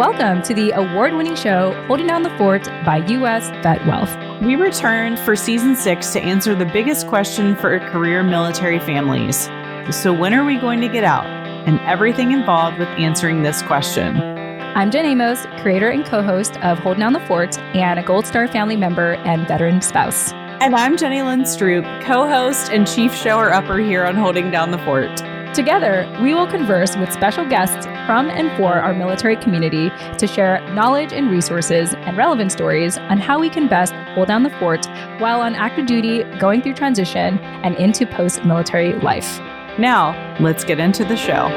welcome to the award-winning show, Holding Down the Fort by U.S. Vet Wealth. We returned for Season 6 to answer the biggest question for career military families. So when are we going to get out? And everything involved with answering this question. I'm Jen Amos, creator and co-host of Holding Down the Fort and a Gold Star family member and veteran spouse. And I'm Jenny Lynn Stroop, co-host and chief shower-upper here on Holding Down the Fort. Together, we will converse with special guests from and for our military community to share knowledge and resources and relevant stories on how we can best hold down the fort while on active duty, going through transition, and into post-military life. Now, let's get into the show.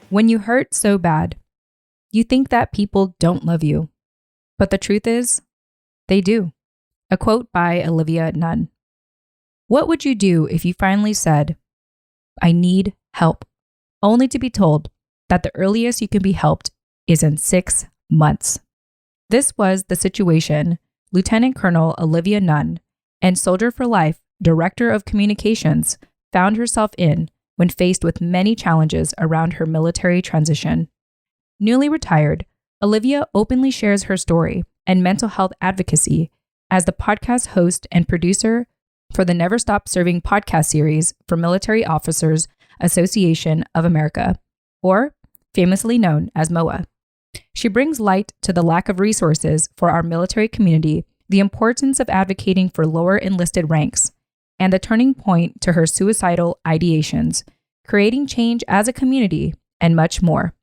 When you hurt so bad, you think that people don't love you. But the truth is, they do. A quote by Olivia Nunn. What would you do if you finally said, I need help, only to be told that the earliest you can be helped is in 6 months? This was the situation Lieutenant Colonel Olivia Nunn and Soldier for Life Director of Communications found herself in when faced with many challenges around her military transition. Newly retired, Olivia openly shares her story and mental health advocacy as the podcast host and producer for the Never Stop Serving podcast series for Military Officers Association of America, or famously known as MOAA. She brings light to the lack of resources for our military community, the importance of advocating for lower enlisted ranks, and the turning point to her suicidal ideations, creating change as a community, and much more.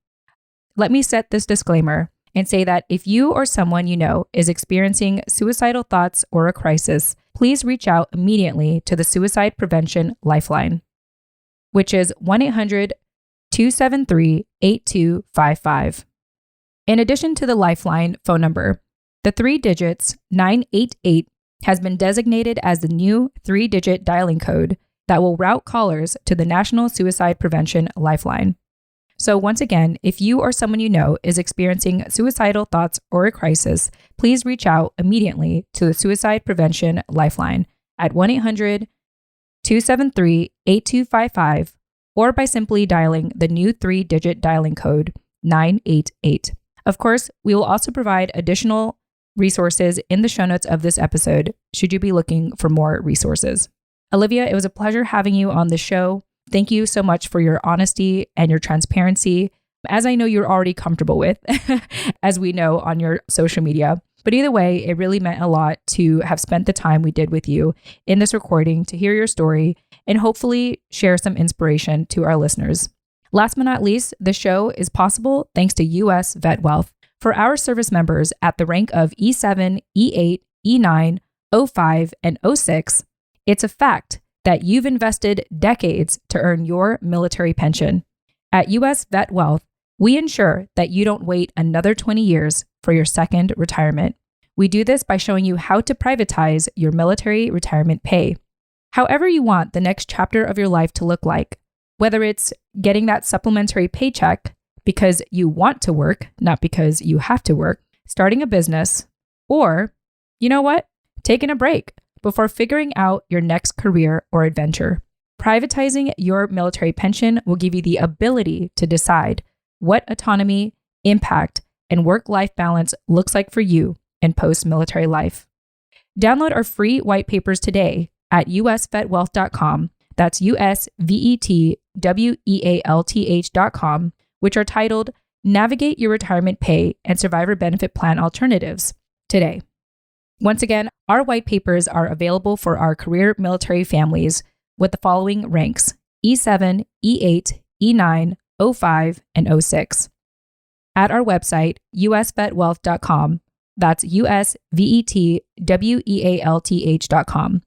Let me set this disclaimer and say that if you or someone you know is experiencing suicidal thoughts or a crisis, please reach out immediately to the Suicide Prevention Lifeline, which is 1-800-273-8255. In addition to the Lifeline phone number, the 3 digits 988 has been designated as the new 3-digit dialing code that will route callers to the National Suicide Prevention Lifeline. So once again, if you or someone you know is experiencing suicidal thoughts or a crisis, please reach out immediately to the Suicide Prevention Lifeline at 1-800-273-8255 or by simply dialing the new 3-digit dialing code 988. Of course, we will also provide additional resources in the show notes of this episode, should you be looking for more resources. Olivia, it was a pleasure having you on the show. Thank you so much for your honesty and your transparency, as I know you're already comfortable with, as we know on your social media. But either way, it really meant a lot to have spent the time we did with you in this recording to hear your story and hopefully share some inspiration to our listeners. Last but not least, the show is possible thanks to U.S. Vet Wealth. For our service members at the rank of E7, E8, E9, O5, and O6, it's a fact that you've invested decades to earn your military pension. At U.S. Vet Wealth, we ensure that you don't wait another 20 years for your second retirement. We do this by showing you how to privatize your military retirement pay. However you want the next chapter of your life to look like, whether it's getting that supplementary paycheck because you want to work, not because you have to work, starting a business, or, you know what, taking a break before figuring out your next career or adventure. Privatizing your military pension will give you the ability to decide what autonomy, impact, and work-life balance looks like for you in post-military life. Download our free white papers today at usvetwealth.com. That's usvetwealth.com, which are titled Navigate Your Retirement Pay and Survivor Benefit Plan Alternatives today. Once again, our white papers are available for our career military families with the following ranks: E7, E8, E9, O5, and O6. At our website, usvetwealth.com. That's usvetwealth.com.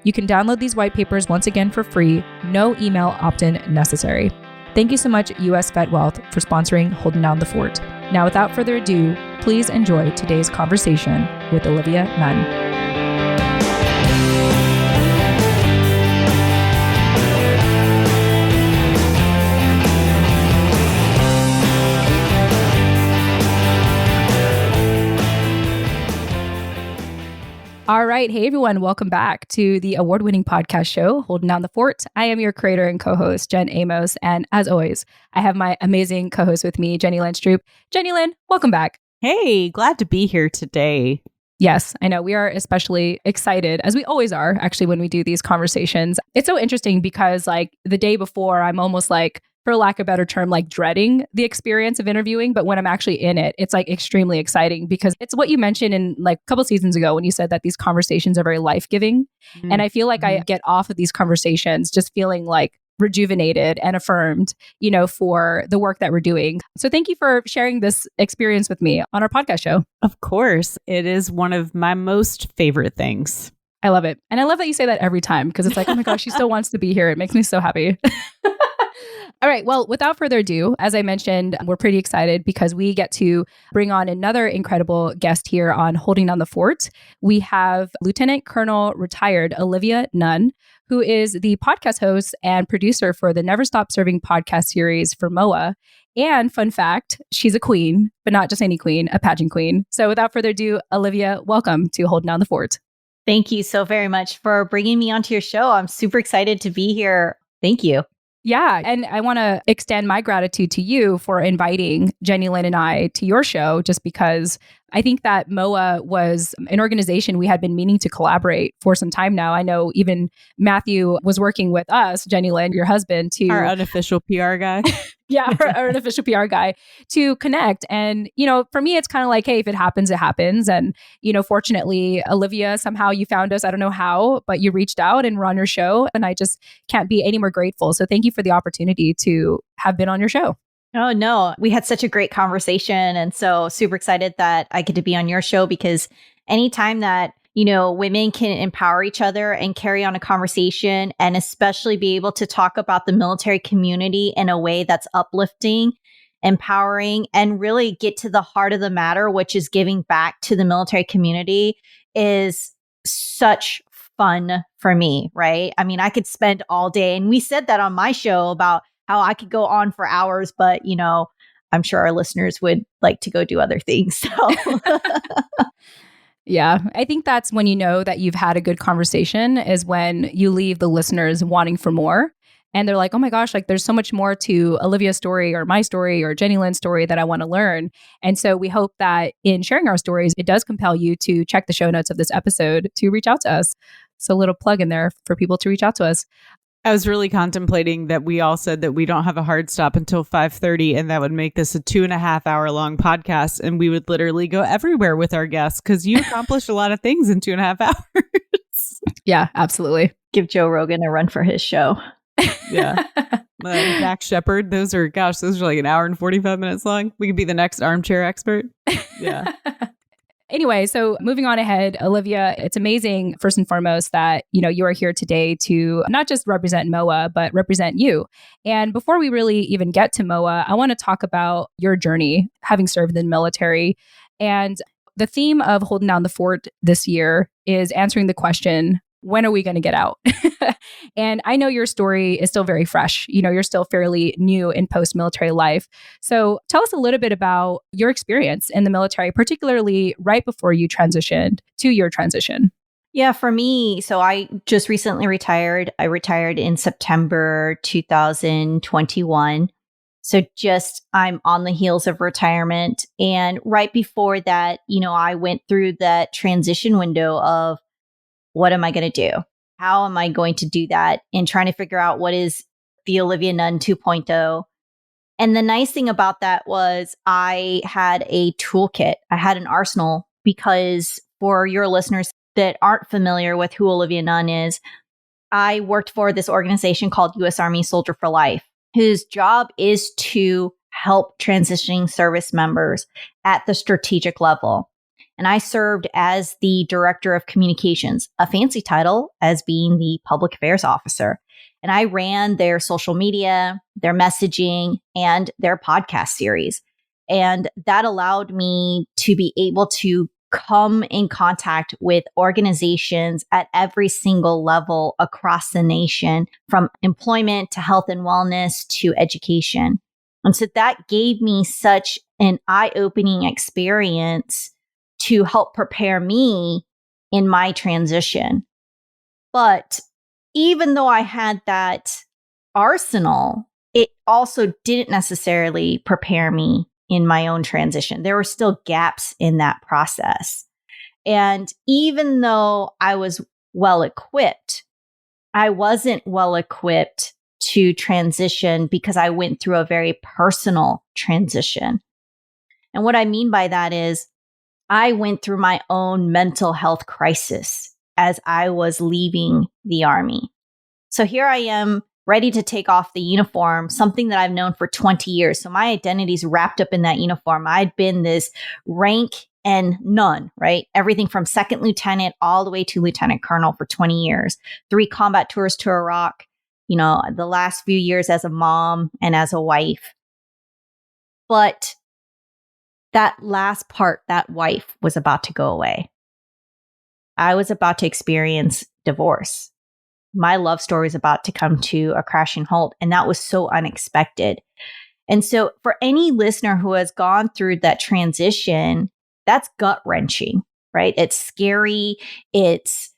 You can download these white papers once again for free, no email opt-in necessary. Thank you so much, U.S. Vet Wealth, for sponsoring Holding Down the Fort. Now, without further ado, please enjoy today's conversation with Olivia Nunn. right. Hey, everyone. Welcome back to the award-winning podcast show, Holding Down the Fort. I am your creator and co-host, Jen Amos. And as always, I have my amazing co-host with me, Jenny Lynn Stroop. Jenny Lynn, welcome back. Hey, glad to be here today. Yes, I know. We are especially excited, as we always are, actually, when we do these conversations. It's so interesting because like the day before, I'm almost like, for lack of a better term, like dreading the experience of interviewing. But when I'm actually in it, it's like extremely exciting because it's what you mentioned in like a couple seasons ago when you said that these conversations are very life-giving. Mm-hmm. And I feel like I get off of these conversations just feeling like rejuvenated and affirmed, you know, for the work that we're doing. So thank you for sharing this experience with me on our podcast show. Of course. It is one of my most favorite things. I love it. And I love that you say that every time because it's like, oh my gosh, she still wants to be here. It makes me so happy. All right. Well, without further ado, as I mentioned, we're pretty excited because we get to bring on another incredible guest here on Holding Down the Fort. We have Lieutenant Colonel retired Olivia Nunn, who is the podcast host and producer for the Never Stop Serving podcast series for MOAA. And fun fact, she's a queen, but not just any queen, a pageant queen. So without further ado, Olivia, welcome to Holding Down the Fort. Thank you so very much for bringing me onto your show. I'm super excited to be here. Thank you. Yeah. And I want to extend my gratitude to you for inviting Jenny Lynn and I to your show, just because I think that MOAA was an organization we had been meaning to collaborate for some time now. I know even Matthew was working with us, Jenny Lynn, your husband, to... Our unofficial PR guy. Yeah, our unofficial PR guy, to connect. And, you know, for me, it's kind of like, hey, if it happens, it happens. And, you know, fortunately, Olivia, somehow you found us. I don't know how, but you reached out and we're on your show. And I just can't be any more grateful. So thank you for the opportunity to have been on your show. Oh, no, we had such a great conversation. And so super excited that I get to be on your show because anytime that, you know, women can empower each other and carry on a conversation and especially be able to talk about the military community in a way that's uplifting, empowering, and really get to the heart of the matter, which is giving back to the military community, is such fun for me, right? I mean, I could spend all day, and we said that on my show about how I could go on for hours, but, you know, I'm sure our listeners would like to go do other things. So, yeah, I think that's when you know that you've had a good conversation is when you leave the listeners wanting for more. And they're like, oh my gosh, like there's so much more to Olivia's story or my story or Jenny Lynn's story that I want to learn. And so we hope that in sharing our stories, it does compel you to check the show notes of this episode to reach out to us. So a little plug in there for people to reach out to us. I was really contemplating that we all said that we don't have a hard stop until 5:30, and that would make this a 2.5 hour long podcast. And we would literally go everywhere with our guests because you accomplished a lot of things in 2.5 hours. Yeah, absolutely. Give Joe Rogan a run for his show. Yeah. Jack Shepard. Those are like an hour and 45 minutes long. We could be the next armchair expert. Yeah. Anyway, so moving on ahead, Olivia, it's amazing, first and foremost, that, you know, you are here today to not just represent MOAA, but represent you. And before we really even get to MOAA, I want to talk about your journey, having served in the military. And the theme of Holding Down the Fort this year is answering the question, when are we going to get out? And I know your story is still very fresh. You know, you're still fairly new in post-military life. So tell us a little bit about your experience in the military, particularly right before you transitioned to your transition. Yeah, for me, so I just recently retired. I retired in September 2021. So I'm on the heels of retirement. And right before that, you know, I went through that transition window of, what am I going to do? How am I going to do that? And trying to figure out what is the Olivia Nunn 2.0. And the nice thing about that was I had a toolkit. I had an arsenal because for your listeners that aren't familiar with who Olivia Nunn is, I worked for this organization called U.S. Army Soldier for Life, whose job is to help transitioning service members at the strategic level. And I served as the director of communications, a fancy title as being the public affairs officer. And I ran their social media, their messaging, and their podcast series. And that allowed me to be able to come in contact with organizations at every single level across the nation, from employment to health and wellness to education. And so that gave me such an eye-opening experience to help prepare me in my transition. But even though I had that arsenal, it also didn't necessarily prepare me in my own transition. There were still gaps in that process. And even though I was well equipped, I wasn't well equipped to transition because I went through a very personal transition. And what I mean by that is I went through my own mental health crisis as I was leaving the Army. So here I am, ready to take off the uniform, something that I've known for 20 years. So my identity's wrapped up in that uniform. I'd been this rank and none, right? Everything from second lieutenant all the way to lieutenant colonel for 20 years, 3 combat tours to Iraq, the last few years as a mom and as a wife. But that last part, that wife was about to go away. I was about to experience divorce. My love story was about to come to a crashing halt, and that was so unexpected. And so for any listener who has gone through that transition, that's gut-wrenching, right? It's scary. It's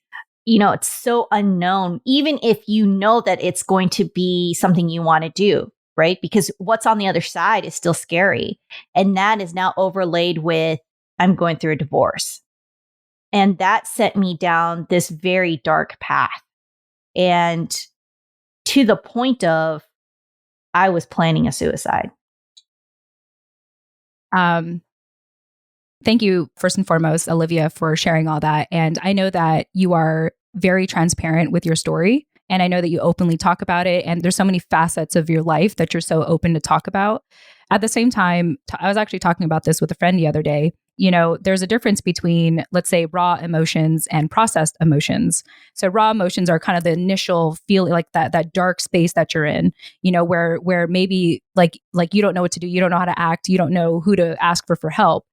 so unknown, even if you know that it's going to be something you want to do, right? Because what's on the other side is still scary. And that is now overlaid with, I'm going through a divorce. And that set me down this very dark path. And to the point of, I was planning a suicide. Thank you, first and foremost, Olivia, for sharing all that. And I know that you are very transparent with your story. And I know that you openly talk about it. And there's so many facets of your life that you're so open to talk about. At the same time, I was actually talking about this with a friend the other day. There's a difference between, let's say, raw emotions and processed emotions. So raw emotions are kind of the initial feeling, like that dark space that you're in, where maybe like you don't know what to do. You don't know how to act. You don't know who to ask for help.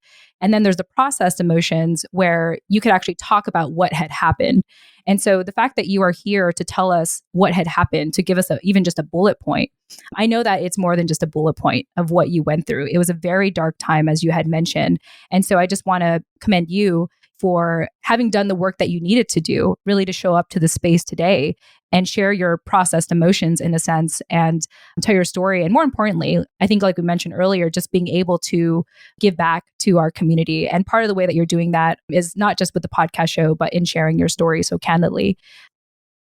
And then there's the processed emotions where you could actually talk about what had happened. And so the fact that you are here to tell us what had happened, to give us even just a bullet point, I know that it's more than just a bullet point of what you went through. It was a very dark time, as you had mentioned. And so I just want to commend you for having done the work that you needed to do, really to show up to the space today and share your processed emotions in a sense and tell your story. And more importantly, I think like we mentioned earlier, just being able to give back to our community. And part of the way that you're doing that is not just with the podcast show, but in sharing your story so candidly.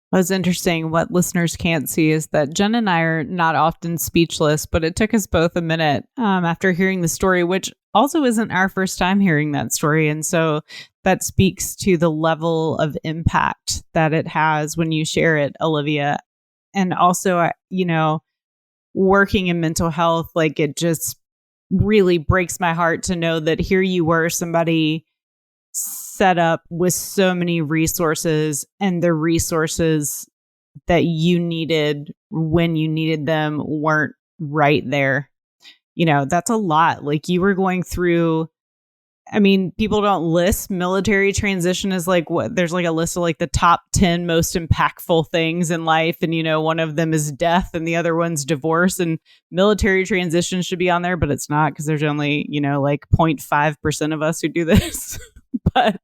What's interesting, what listeners can't see is that Jen and I are not often speechless, but it took us both a minute after hearing the story, which also isn't our first time hearing that story. And so that speaks to the level of impact that it has when you share it, Olivia. And also, working in mental health, like it just really breaks my heart to know that here you were, somebody set up with so many resources, and the resources that you needed when you needed them weren't right there. That's a lot. Like you were going through, people don't list military transition as like what there's like a list of like the top 10 most impactful things in life. And, one of them is death and the other one's divorce, and military transition should be on there, but it's not because there's only, like 0.5% of us who do this. But,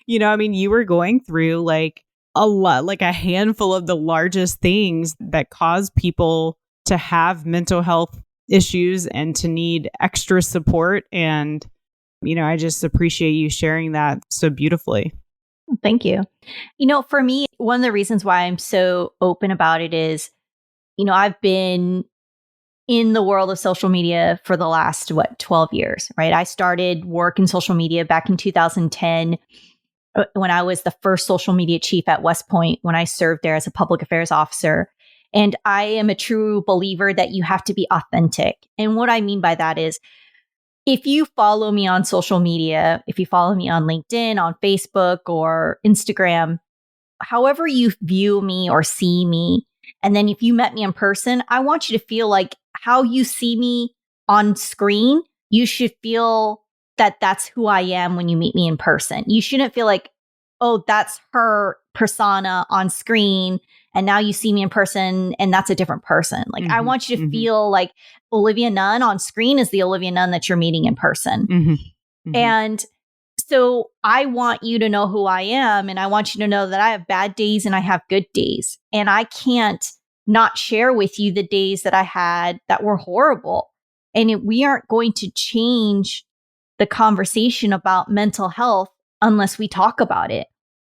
you were going through like a lot, like a handful of the largest things that cause people to have mental health issues and to need extra support. And, I just appreciate you sharing that so beautifully. Thank you. For me, one of the reasons why I'm so open about it is, I've been in the world of social media for the last, 12 years, right? I started work in social media back in 2010 when I was the first social media chief at West Point, when I served there as a public affairs officer. And I am a true believer that you have to be authentic. And what I mean by that is, if you follow me on social media, if you follow me on LinkedIn, on Facebook or Instagram, however you view me or see me, and then if you met me in person, I want you to feel like how you see me on screen, you should feel that that's who I am when you meet me in person. You shouldn't feel like, oh, that's her persona on screen, and now you see me in person and that's a different person. Like, I want you to feel like Olivia Nunn on screen is the Olivia Nunn that you're meeting in person. And So I want you to know who I am, and I want you to know that I have bad days and I have good days. And I can't not share with you the days that I had that were horrible. And we aren't going to change the conversation about mental health unless we talk about it.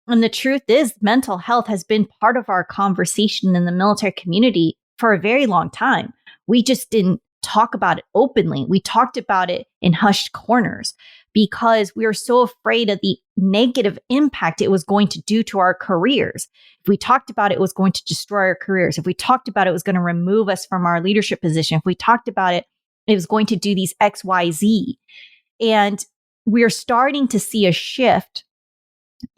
And the truth is, mental health has been part of our conversation in the military community for a very long time. We just didn't talk about it openly. We talked about it in hushed corners because we were so afraid of the negative impact it was going to do to our careers. If we talked about it, it was going to destroy our careers. If we talked about it, it was going to remove us from our leadership position. If we talked about it, it was going to do these X, Y, Z. And we're starting to see a shift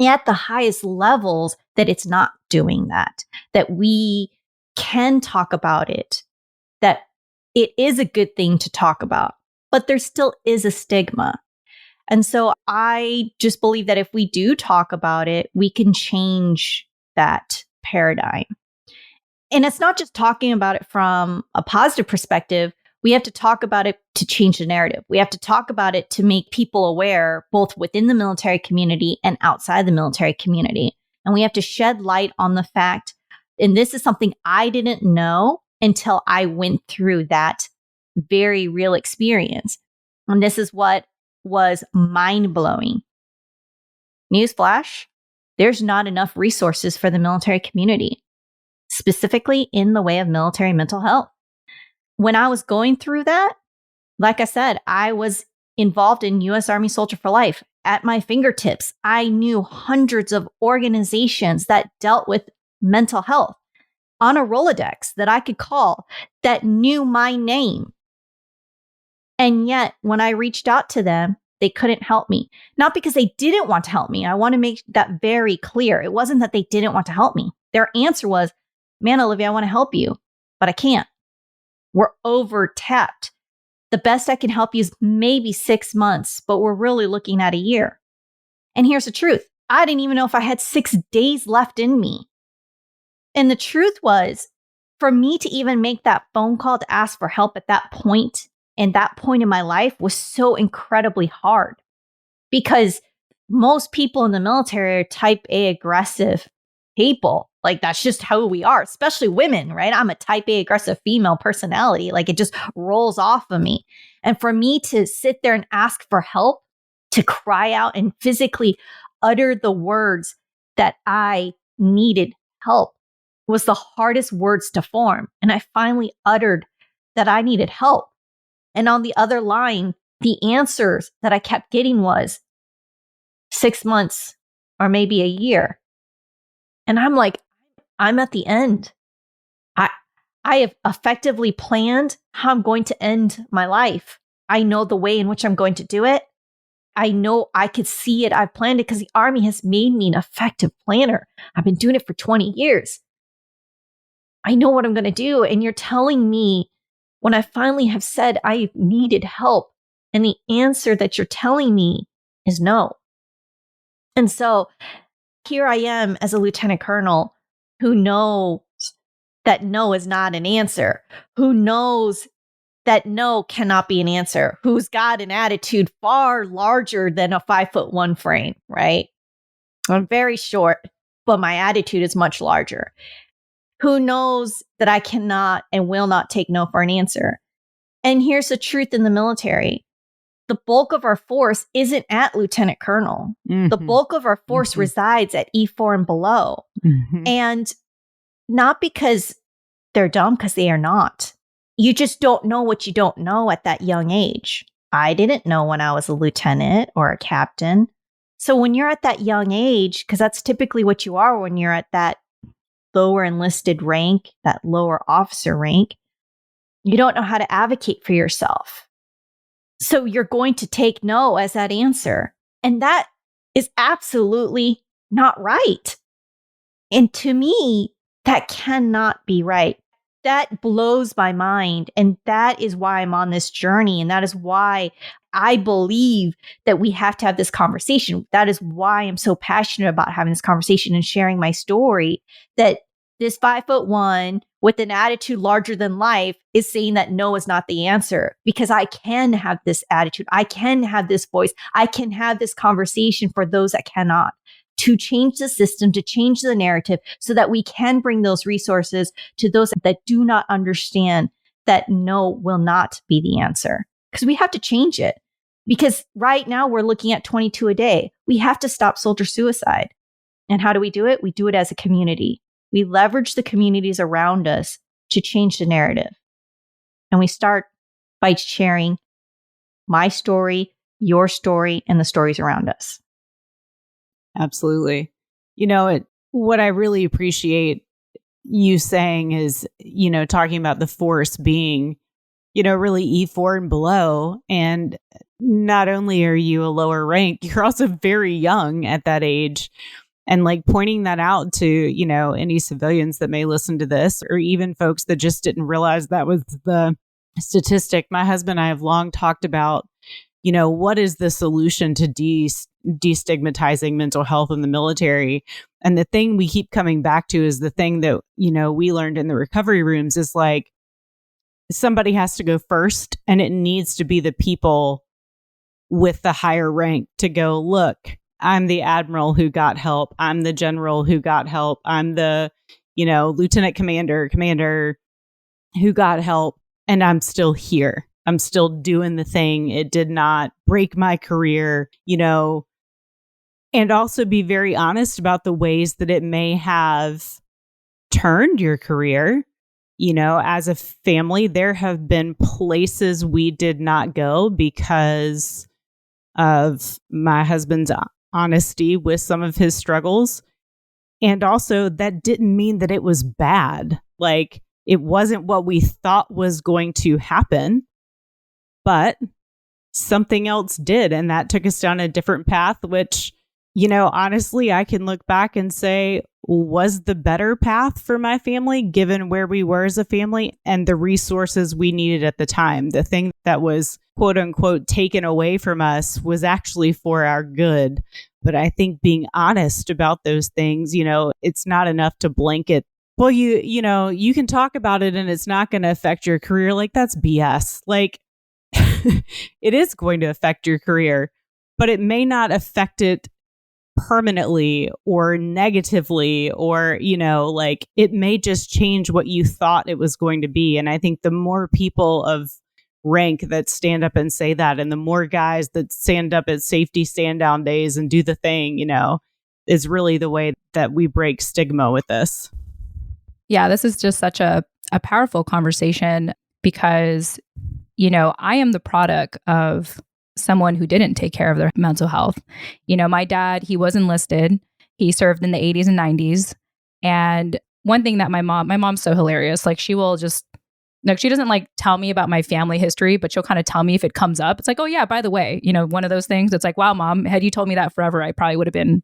at the highest levels that it's not doing that we can talk about it, that it is a good thing to talk about, but there still is a stigma. And so I just believe that if we do talk about it, we can change that paradigm. And it's not just talking about it from a positive perspective. We have to talk about it to change the narrative. We have to talk about it to make people aware, both within the military community and outside the military community. And we have to shed light on the fact, and this is something I didn't know until I went through that very real experience. And this is what was mind-blowing. Newsflash, there's not enough resources for the military community, specifically in the way of military mental health. When I was going through that, like I said, I was involved in U.S. Army Soldier for Life. At my fingertips, I knew hundreds of organizations that dealt with mental health on a Rolodex that I could call that knew my name. And yet, when I reached out to them, they couldn't help me. Not because they didn't want to help me. I want to make that very clear. It wasn't that they didn't want to help me. Their answer was, man, Olivia, I want to help you, but I can't. We're over-tapped. The best I can help you is maybe 6 months, but we're really looking at a year. And here's the truth. I didn't even know if I had 6 days left in me. And the truth was, for me to even make that phone call to ask for help at that point, and that point in my life was so incredibly hard. Because most people in the military are type A aggressive people. Like, that's just how we are, especially women, right? I'm a type A aggressive female personality. Like, it just rolls off of me. And for me to sit there and ask for help, to cry out and physically utter the words that I needed help was the hardest words to form. And I finally uttered that I needed help. And on the other line, the answers that I kept getting was 6 months or maybe a year. And I'm like, I'm at the end. I have effectively planned how I'm going to end my life. I know the way in which I'm going to do it. I know I could see it. I've planned it because the Army has made me an effective planner. I've been doing it for 20 years. I know what I'm going to do. And you're telling me when I finally have said I needed help, and the answer that you're telling me is no. And so here I am as a lieutenant colonel who knows that no is not an answer, who knows that no cannot be an answer, who's got an attitude far larger than a 5'1" frame, right? I'm very short, but my attitude is much larger. Who knows that I cannot and will not take no for an answer. And here's the truth in the military. The bulk of our force isn't at lieutenant colonel. Mm-hmm. The bulk of our force resides at E4 and below. Mm-hmm. And not because they're dumb, because they are not. You just don't know what you don't know at that young age. I didn't know when I was a lieutenant or a captain. So when you're at that young age, because that's typically what you are when you're at that lower enlisted rank, that lower officer rank, you don't know how to advocate for yourself. So you're going to take no as that answer. And that is absolutely not right. And to me, that cannot be right. That blows my mind. And that is why I'm on this journey. And that is why I believe that we have to have this conversation. That is why I'm so passionate about having this conversation and sharing my story, that this 5'1" with an attitude larger than life is saying that no is not the answer, because I can have this attitude. I can have this voice. I can have this conversation for those that cannot, to change the system, to change the narrative so that we can bring those resources to those that do not understand that no will not be the answer, because we have to change it. Because right now we're looking at 22 a day. We have to stop soldier suicide. And how do we do it? We do it as a community. We leverage the communities around us to change the narrative. And we start by sharing my story, your story, and the stories around us. Absolutely. What I really appreciate you saying is, talking about the force being, really E4 and below. And not only are you a lower rank, you're also very young at that age. And like pointing that out to, any civilians that may listen to this, or even folks that just didn't realize that was the statistic. My husband and I have long talked about, what is the solution to destigmatizing mental health in the military? And the thing we keep coming back to is the thing that, we learned in the recovery rooms is like, somebody has to go first, and it needs to be the people with the higher rank to go, look, I'm the admiral who got help. I'm the general who got help. I'm the, lieutenant commander who got help. And I'm still here. I'm still doing the thing. It did not break my career, and also be very honest about the ways that it may have turned your career. As a family, there have been places we did not go because of my husband's honesty with some of his struggles. And also that didn't mean that it was bad. Like, it wasn't what we thought was going to happen, but something else did. And that took us down a different path, which, honestly, I can look back and say was the better path for my family, given where we were as a family and the resources we needed at the time. The thing that was quote unquote taken away from us was actually for our good. But I think being honest about those things, it's not enough to blanket. Well, you can talk about it and it's not going to affect your career. Like, that's BS. Like, it is going to affect your career, but it may not affect it permanently or negatively, or, like, it may just change what you thought it was going to be. And I think the more people of rank that stand up and say that, and the more guys that stand up at safety stand down days and do the thing, is really the way that we break stigma with this. Yeah, this is just such a powerful conversation because, I am the product of someone who didn't take care of their mental health. My dad, he was enlisted. He served in the 80s and 90s. And one thing that my mom's so hilarious. Like, she will just, she doesn't like tell me about my family history, but she'll kind of tell me if it comes up. It's like, oh yeah, by the way, one of those things. It's like, wow, Mom, had you told me that forever, I probably would have been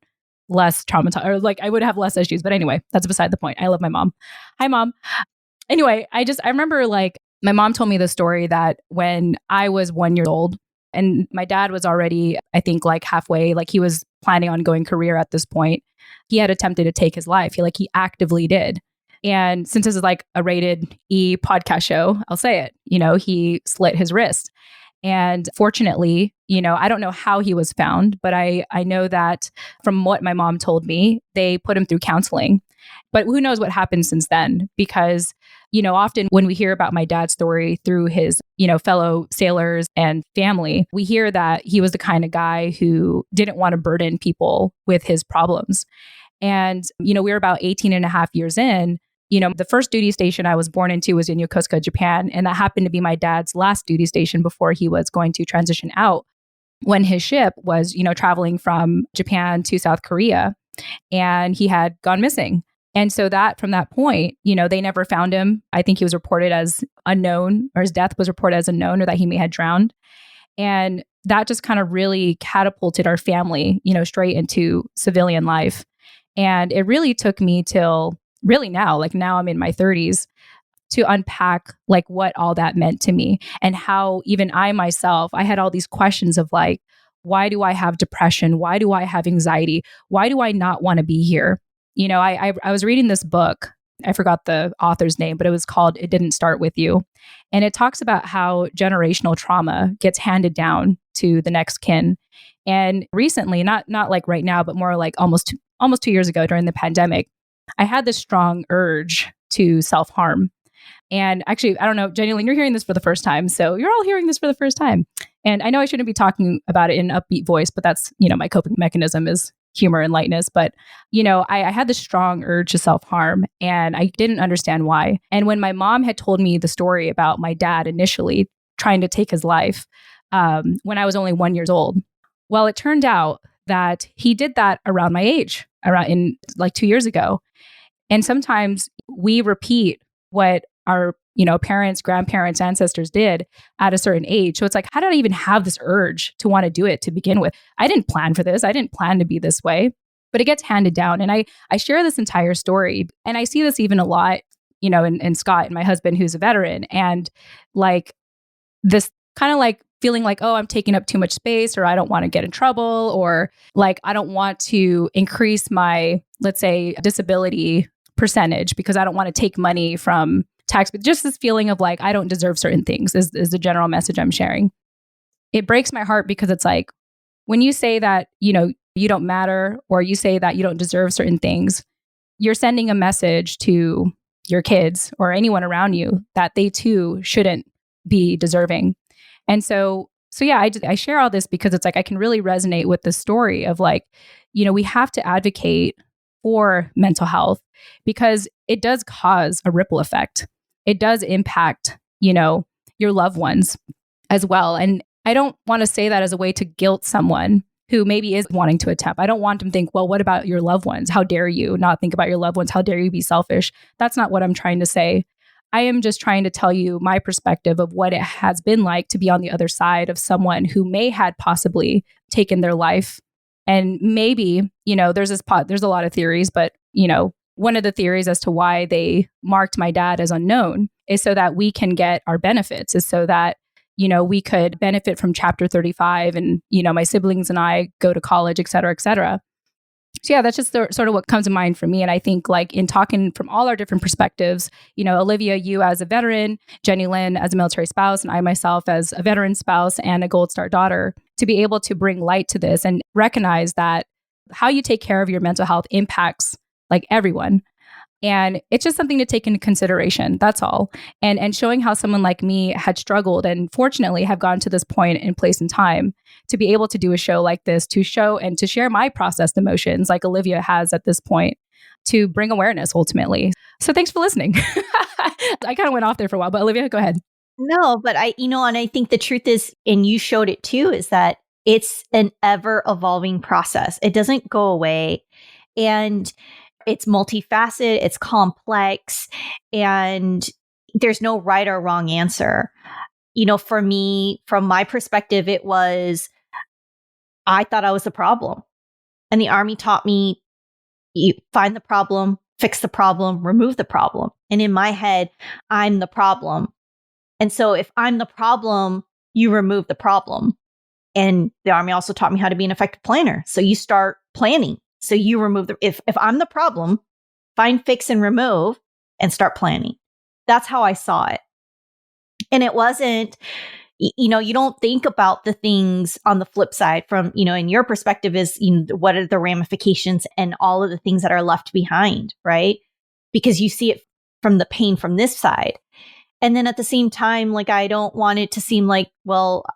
less traumatized, or like I would have less issues. But anyway, that's beside the point. I love my mom. Hi, Mom. Anyway, I remember like my mom told me the story that when I was 1 year old, and my dad was already, I think, like halfway, like he was planning on going career at this point. He had attempted to take his life. He actively did. And since this is like a rated E podcast show, I'll say it, he slit his wrist. And fortunately, I don't know how he was found, but I know that from what my mom told me, they put him through counseling. But who knows what happened since then? Because, often when we hear about my dad's story through his, fellow sailors and family, we hear that he was the kind of guy who didn't want to burden people with his problems. And, we were about 18 and a half years in. The first duty station I was born into was in Yokosuka, Japan. And that happened to be my dad's last duty station before he was going to transition out, when his ship was, traveling from Japan to South Korea, and he had gone missing. And so from that point, they never found him. I think he was reported as unknown, or his death was reported as unknown, or that he may have drowned. And that just kind of really catapulted our family, straight into civilian life. And it really took me till really now, like now I'm in my 30s, to unpack like what all that meant to me, and how even I myself, I had all these questions of like, why do I have depression? Why do I have anxiety? Why do I not want to be here? I was reading this book I forgot the author's name, but it was called It Didn't Start With You. And it talks about how generational trauma gets handed down to the next kin. And recently, not like right now, but more like almost 2 years ago during the pandemic, I had this strong urge to self-harm. And actually, I don't know, Jenny Lynn, you're hearing this for the first time. So you're all hearing this for the first time. And I know I shouldn't be talking about it in an upbeat voice, but that's, my coping mechanism is humor and lightness. But, I had this strong urge to self-harm and I didn't understand why. And when my mom had told me the story about my dad initially trying to take his life when I was only 1 year old, well, it turned out that he did that around my age, around in like 2 years ago. And sometimes we repeat what our, parents, grandparents, ancestors did at a certain age. So it's like, how did I even have this urge to want to do it to begin with? I didn't plan for this. I didn't plan to be this way, but it gets handed down. And I share this entire story. And I see this even a lot, in Scott and my husband, who's a veteran. And like this kind of like feeling like, oh, I'm taking up too much space, or I don't want to get in trouble, or like, I don't want to increase my, let's say, disability percentage because I don't want to take money from tax, but just this feeling of like, I don't deserve certain things is the general message I'm sharing. It breaks my heart because it's like, when you say that, you don't matter, or you say that you don't deserve certain things, you're sending a message to your kids or anyone around you that they too shouldn't be deserving. And so yeah, I share all this because it's like, I can really resonate with the story of like, we have to advocate for mental health because it does cause a ripple effect. It does impact, your loved ones as well. And I don't want to say that as a way to guilt someone who maybe is wanting to attempt. I don't want them to think, well, what about your loved ones? How dare you not think about your loved ones? How dare you be selfish? That's not what I'm trying to say. I am just trying to tell you my perspective of what it has been like to be on the other side of someone who may had possibly taken their life. And maybe, there's a lot of theories, but, one of the theories as to why they marked my dad as unknown is so that we can get our benefits, is so that, we could benefit from Chapter 35 and, my siblings and I go to college, et cetera, et cetera. So yeah, that's just sort of what comes to mind for me. And I think like in talking from all our different perspectives, Olivia, you as a veteran, Jenny Lynn as a military spouse, and I myself as a veteran spouse and a Gold Star daughter, to be able to bring light to this and recognize that how you take care of your mental health impacts like everyone. And it's just something to take into consideration. That's all. And showing how someone like me had struggled and fortunately have gotten to this point in place and time to be able to do a show like this, to show and to share my processed emotions like Olivia has at this point, to bring awareness ultimately. So thanks for listening. I kind of went off there for a while, but Olivia, go ahead. No, but and I think the truth is, and you showed it too, is that it's an ever evolving process. It doesn't go away. And it's multifaceted, it's complex, and there's no right or wrong answer. For me, from my perspective, it was, I thought I was the problem. And the Army taught me, you find the problem, fix the problem, remove the problem. And in my head, I'm the problem. And so if I'm the problem, you remove the problem. And the Army also taught me how to be an effective planner. So you start planning. So you remove if I'm the problem, find, fix, and remove, and start planning. That's how I saw it. And it wasn't, you don't think about the things on the flip side from, in your perspective is, what are the ramifications and all of the things that are left behind, right? Because you see it from the pain from this side. And then at the same time, like, I don't want it to seem like, well,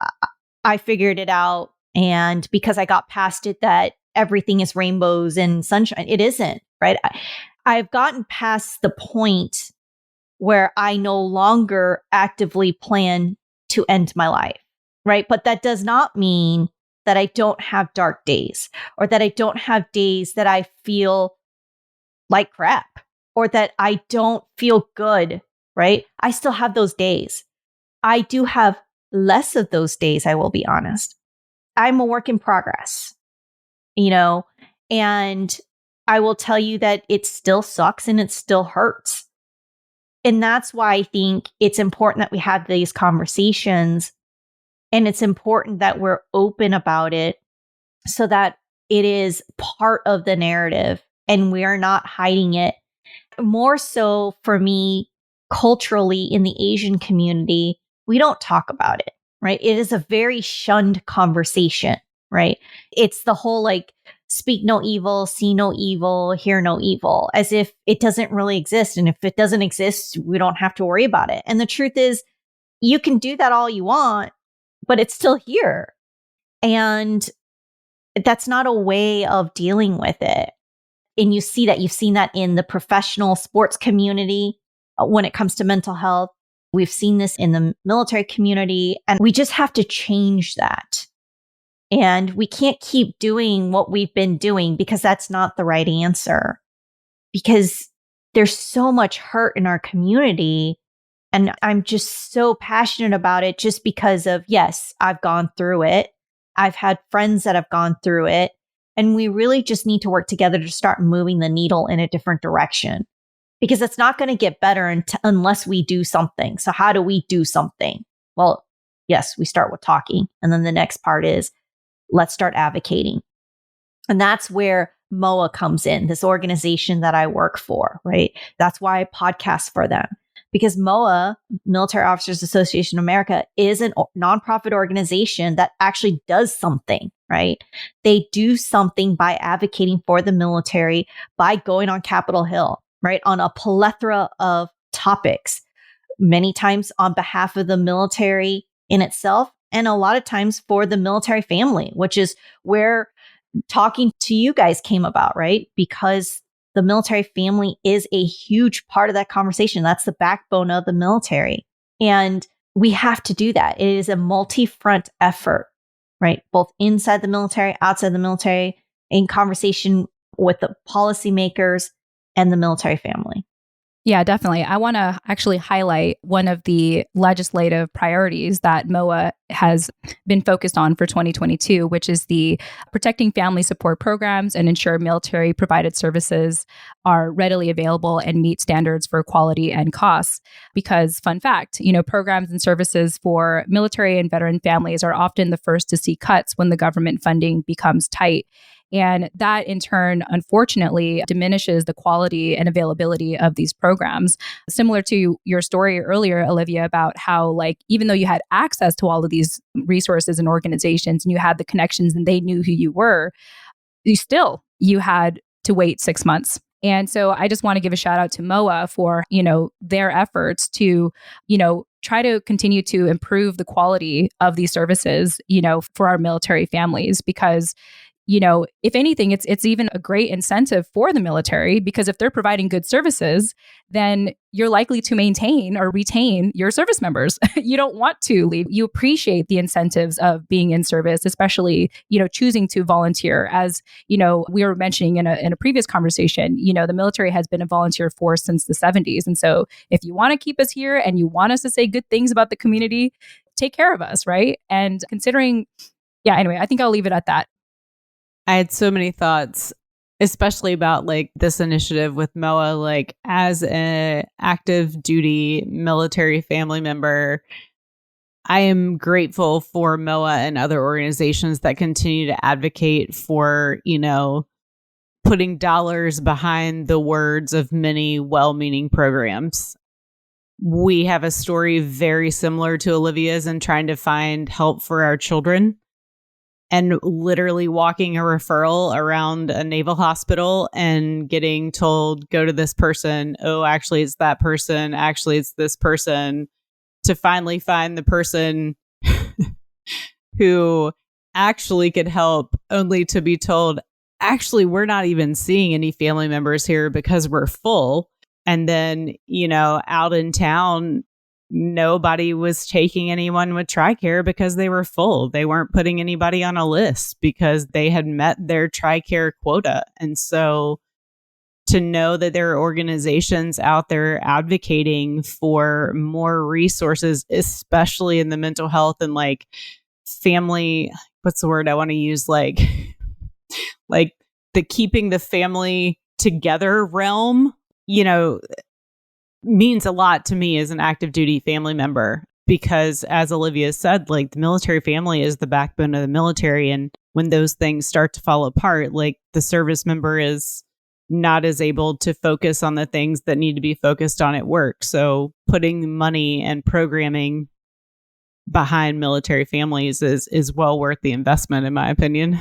I figured it out. And because I got past it, that everything is rainbows and sunshine. It isn't, right? I've gotten past the point where I no longer actively plan to end my life, right? But that does not mean that I don't have dark days, or that I don't have days that I feel like crap, or that I don't feel good, right? I still have those days. I do have less of those days, I will be honest. I'm a work in progress. And I will tell you that it still sucks and it still hurts. And that's why I think it's important that we have these conversations, and it's important that we're open about it so that it is part of the narrative and we're not hiding it. more so for me, culturally in the Asian community, we don't talk about it, right? It is a very shunned conversation, right? It's the whole like, speak no evil, see no evil, hear no evil, as if it doesn't really exist. And if it doesn't exist, we don't have to worry about it. And the truth is, you can do that all you want, but it's still here. And that's not a way of dealing with it. And you see that, you've seen that in the professional sports community when it comes to mental health. We've seen this in the military community, and we just have to change that. And we can't keep doing what we've been doing because that's not the right answer. Because there's so much hurt in our community. And I'm just so passionate about it just because of, yes, I've gone through it. I've had friends that have gone through it. And we really just need to work together to start moving the needle in a different direction. Because it's not going to get better unless we do something. So how do we do something? Well, yes, we start with talking. And then the next part is, let's start advocating. And that's where MOAA comes in, this organization that I work for, right? That's why I podcast for them. Because MOAA, Military Officers Association of America, is a nonprofit organization that actually does something, right? They do something by advocating for the military, by going on Capitol Hill, right? On a plethora of topics, many times on behalf of the military in itself, and a lot of times for the military family, which is where talking to you guys came about, right? Because the military family is a huge part of that conversation. That's the backbone of the military. And we have to do that. It is a multi-front effort, right? Both inside the military, outside the military, in conversation with the policymakers and the military family. Yeah, definitely. I want to actually highlight one of the legislative priorities that MOAA has been focused on for 2022, which is the protecting family support programs and ensure military provided services are readily available and meet standards for quality and costs. Because fun fact, programs and services for military and veteran families are often the first to see cuts when the government funding becomes tight. And that in turn, unfortunately, diminishes the quality and availability of these programs. Similar to your story earlier, Olivia, about how even though you had access to all of these resources and organizations and you had the connections and they knew who you were, you had to wait 6 months. And so I just want to give a shout out to MOAA for, their efforts to, try to continue to improve the quality of these services, for our military families, because if anything, it's even a great incentive for the military, because if they're providing good services, then you're likely to maintain or retain your service members. You don't want to leave. You appreciate the incentives of being in service, especially, choosing to volunteer. As, we were mentioning in a previous conversation, the military has been a volunteer force since the 70s. And so if you want to keep us here and you want us to say good things about the community, take care of us, right? And considering, anyway, I think I'll leave it at that. I had so many thoughts, especially about this initiative with MOAA. As an active duty military family member, I am grateful for MOAA and other organizations that continue to advocate for, putting dollars behind the words of many well-meaning programs. We have a story very similar to Olivia's in trying to find help for our children. And literally walking a referral around a naval hospital and getting told, go to this person. Oh, actually, it's that person. Actually, it's this person. To finally find the person who actually could help, only to be told, actually, we're not even seeing any family members here because we're full. And then, out in town, nobody was taking anyone with TRICARE because they were full. They weren't putting anybody on a list because they had met their TRICARE quota. And so to know that there are organizations out there advocating for more resources, especially in the mental health and family, what's the word I want to use? The keeping the family together realm, means a lot to me as an active duty family member, because as Olivia said, the military family is the backbone of the military. And when those things start to fall apart, the service member is not as able to focus on the things that need to be focused on at work. So putting money and programming behind military families is well worth the investment, in my opinion.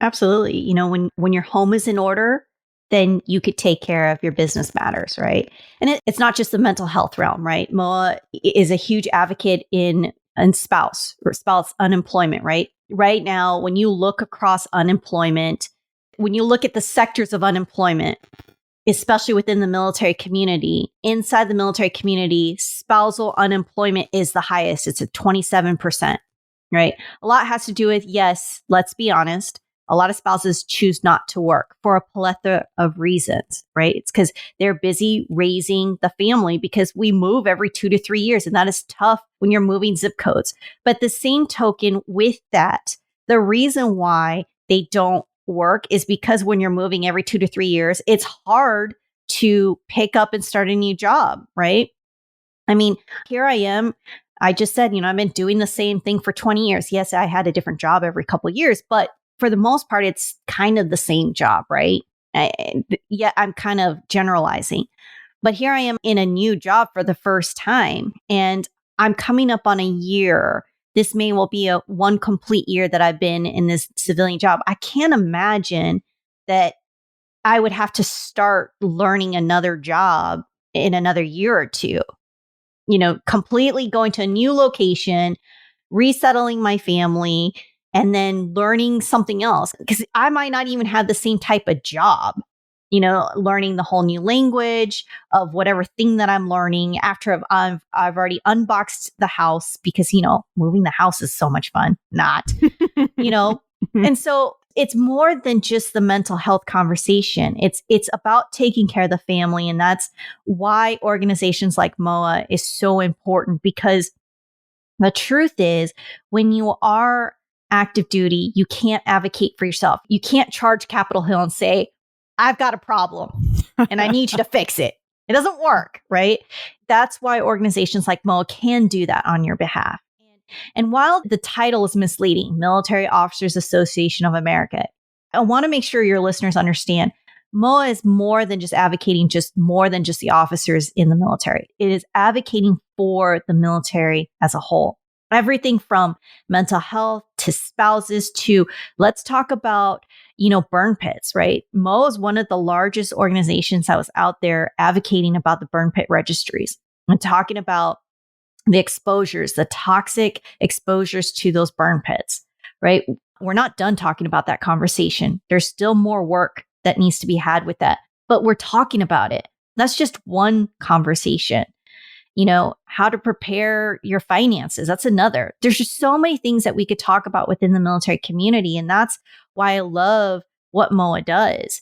Absolutely. You know, when your home is in order, then you could take care of your business matters, right? And it's not just the mental health realm, right? MOAA is a huge advocate in spouse unemployment, right? Right now, when you look across unemployment, when you look at the sectors of unemployment, especially within the military community, inside the military community, spousal unemployment is the highest. It's at 27%, right? A lot has to do with, yes, let's be honest, a lot of spouses choose not to work for a plethora of reasons, right? It's because they're busy raising the family because we move every 2 to 3 years, and that is tough when you're moving zip codes. But the same token with that, the reason why they don't work is because when you're moving every 2 to 3 years, it's hard to pick up and start a new job, right? I mean, here I am. I just said, I've been doing the same thing for 20 years. Yes, I had a different job every couple of years, but for the most part, it's kind of the same job, right? Yeah, I'm kind of generalizing. But here I am in a new job for the first time, and I'm coming up on a year. This may well be a one complete year that I've been in this civilian job. I can't imagine that I would have to start learning another job in another year or two. Completely going to a new location, resettling my family, and then learning something else. Because I might not even have the same type of job, learning the whole new language of whatever thing that I'm learning after I've already unboxed the house because, moving the house is so much fun. Not, and so it's more than just the mental health conversation. It's about taking care of the family. And that's why organizations like MOAA is so important, because the truth is, when you are active duty, you can't advocate for yourself. You can't charge Capitol Hill and say, I've got a problem and I need you to fix it. It doesn't work, right? That's why organizations like MOAA can do that on your behalf. And while the title is misleading, Military Officers Association of America, I want to make sure your listeners understand MOAA is more than just advocating more than just the officers in the military. It is advocating for the military as a whole. Everything from mental health to spouses to let's talk about, burn pits, right? MOAA is one of the largest organizations that was out there advocating about the burn pit registries and talking about the exposures, the toxic exposures to those burn pits, right? We're not done talking about that conversation. There's still more work that needs to be had with that, but we're talking about it. That's just one conversation. How to prepare your finances. That's another. There's just so many things that we could talk about within the military community. And that's why I love what MOAA does.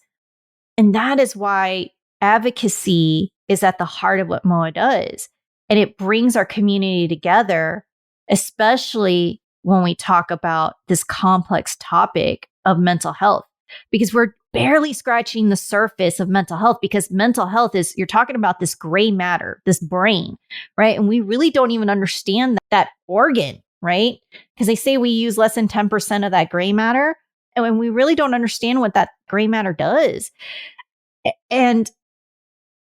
And that is why advocacy is at the heart of what MOAA does. And it brings our community together, especially when we talk about this complex topic of mental health, because we're barely scratching the surface of mental health, because mental health is, you're talking about this gray matter, this brain, right? And we really don't even understand that organ, right? Because they say we use less than 10% of that gray matter. And we really don't understand what that gray matter does. And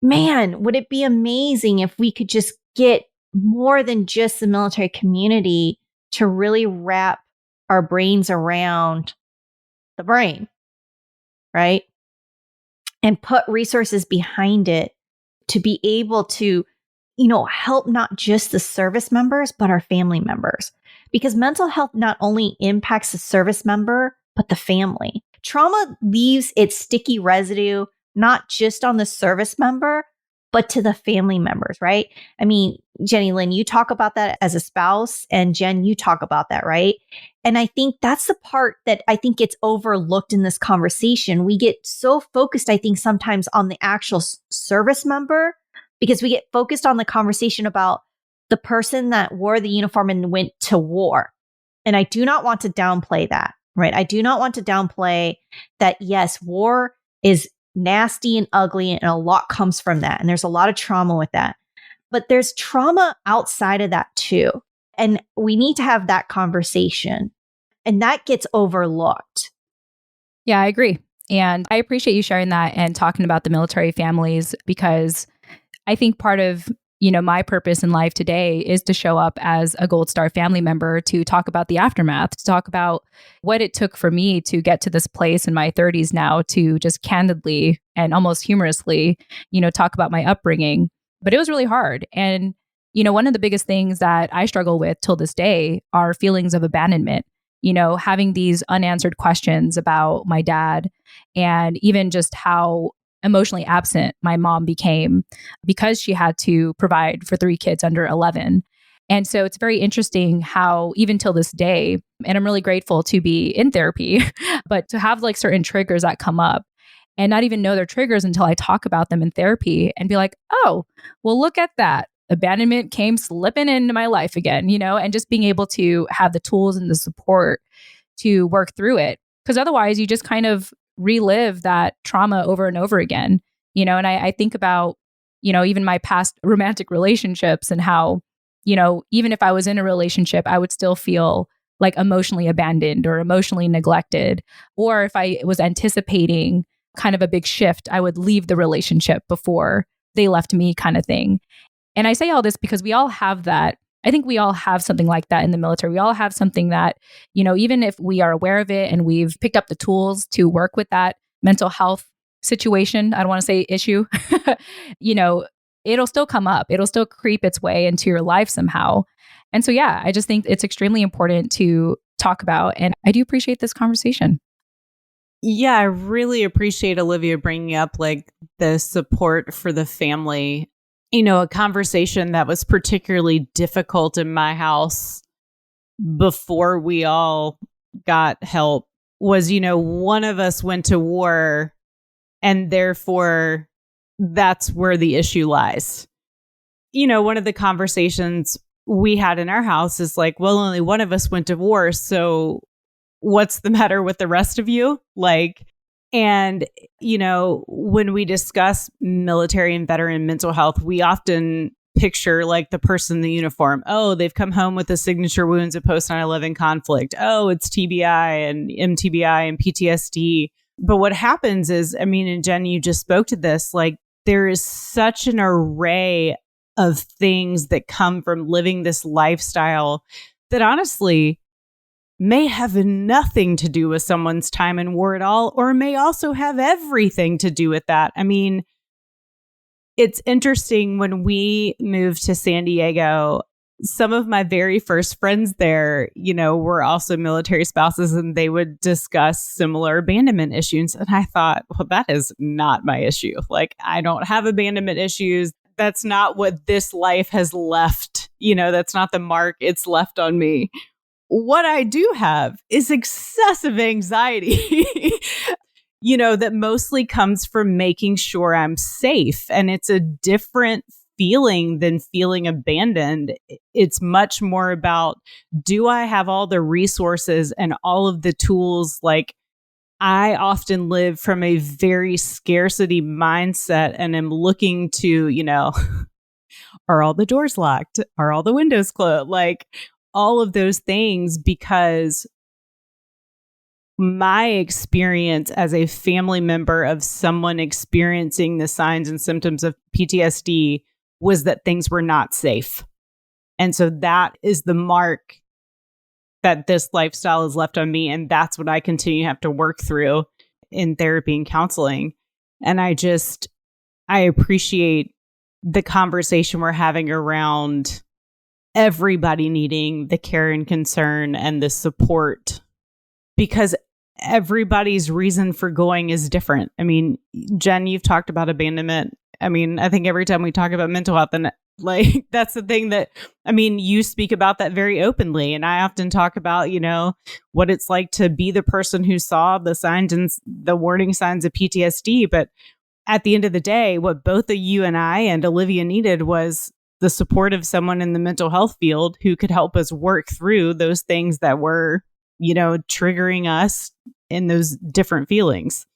man, would it be amazing if we could just get more than just the military community to really wrap our brains around the brain, right? And put resources behind it to be able to, help not just the service members, but our family members. Because mental health not only impacts the service member, but the family. Trauma leaves its sticky residue, not just on the service member, but to the family members, right? I mean, Jenny Lynn, you talk about that as a spouse, and Jen, you talk about that, right? And I think that's the part that I think gets overlooked in this conversation. We get so focused, I think, sometimes on the actual service member, because we get focused on the conversation about the person that wore the uniform and went to war. And I do not want to downplay that, right? I do not want to downplay that, yes, war is nasty and ugly, and a lot comes from that. And there's a lot of trauma with that. But there's trauma outside of that too. And we need to have that conversation. And that gets overlooked. Yeah, I agree. And I appreciate you sharing that and talking about the military families, because I think part of, my purpose in life today is to show up as a Gold Star family member, to talk about the aftermath, to talk about what it took for me to get to this place in my 30s now, to just candidly and almost humorously, talk about my upbringing. But it was really hard. And, one of the biggest things that I struggle with till this day are feelings of abandonment, having these unanswered questions about my dad, and even just how emotionally absent my mom became because she had to provide for 3 kids under 11. And so it's very interesting how even till this day, and I'm really grateful to be in therapy, but to have like certain triggers that come up and not even know they're triggers until I talk about them in therapy and be like, oh, well, look at that. Abandonment came slipping into my life again, and just being able to have the tools and the support to work through it. Because otherwise you just kind of relive that trauma over and over again, and I think about, even my past romantic relationships and how, even if I was in a relationship, I would still feel like emotionally abandoned or emotionally neglected. Or if I was anticipating kind of a big shift, I would leave the relationship before they left me, kind of thing. And I say all this because we all have that. I think we all have something like that in the military. We all have something that, even if we are aware of it and we've picked up the tools to work with that mental health situation, I don't want to say issue, it'll still come up. It'll still creep its way into your life somehow. And so, yeah, I just think it's extremely important to talk about. And I do appreciate this conversation. Yeah, I really appreciate Olivia bringing up like the support for the family. A conversation that was particularly difficult in my before we all got help was, one of us went to war, and therefore that's where the issue lies. One of the conversations we had in our house is like, well, only one of us went to war, so what's the matter with the rest of you? And, when we discuss military and veteran mental health, we often picture like the person in the uniform. Oh, they've come home with the signature wounds of post 9/11 conflict. Oh, it's TBI and MTBI and PTSD. But what happens is, and Jen, you just spoke to this, like there is such an array of things that come from living this lifestyle that honestly may have nothing to do with someone's time in war at all, or may also have everything to do with that. It's interesting, when we moved to San Diego, some of my very first friends there, were also military spouses, and they would discuss similar abandonment issues. And I thought, well, that is not my issue. Like, I don't have abandonment issues. That's not what this life has left. That's not the mark it's left on me. What I do have is excessive anxiety, that mostly comes from making sure I'm safe. And it's a different feeling than feeling abandoned. It's much more about, do I have all the resources and all of the tools? Like, I often live from a very scarcity mindset and am looking to, are all the doors locked? Are all the windows closed? Like, all of those things, because my experience as a family member of someone experiencing the signs and symptoms of PTSD was that things were not safe. And so that is the mark that this lifestyle has left on me. And that's what I continue to have to work through in therapy and counseling. And I appreciate the conversation we're having around everybody needing the care and concern and the support, because everybody's reason for going is different. Jen, you've talked about abandonment. I think every time we talk about mental health, and like, that's the thing that, you speak about that very openly. And I often talk about, what it's like to be the person who saw the signs and the warning signs of PTSD. But at the end of the day, what both of you and I and Olivia needed was the support of someone in the mental health field who could help us work through those things that were, triggering us in those different feelings.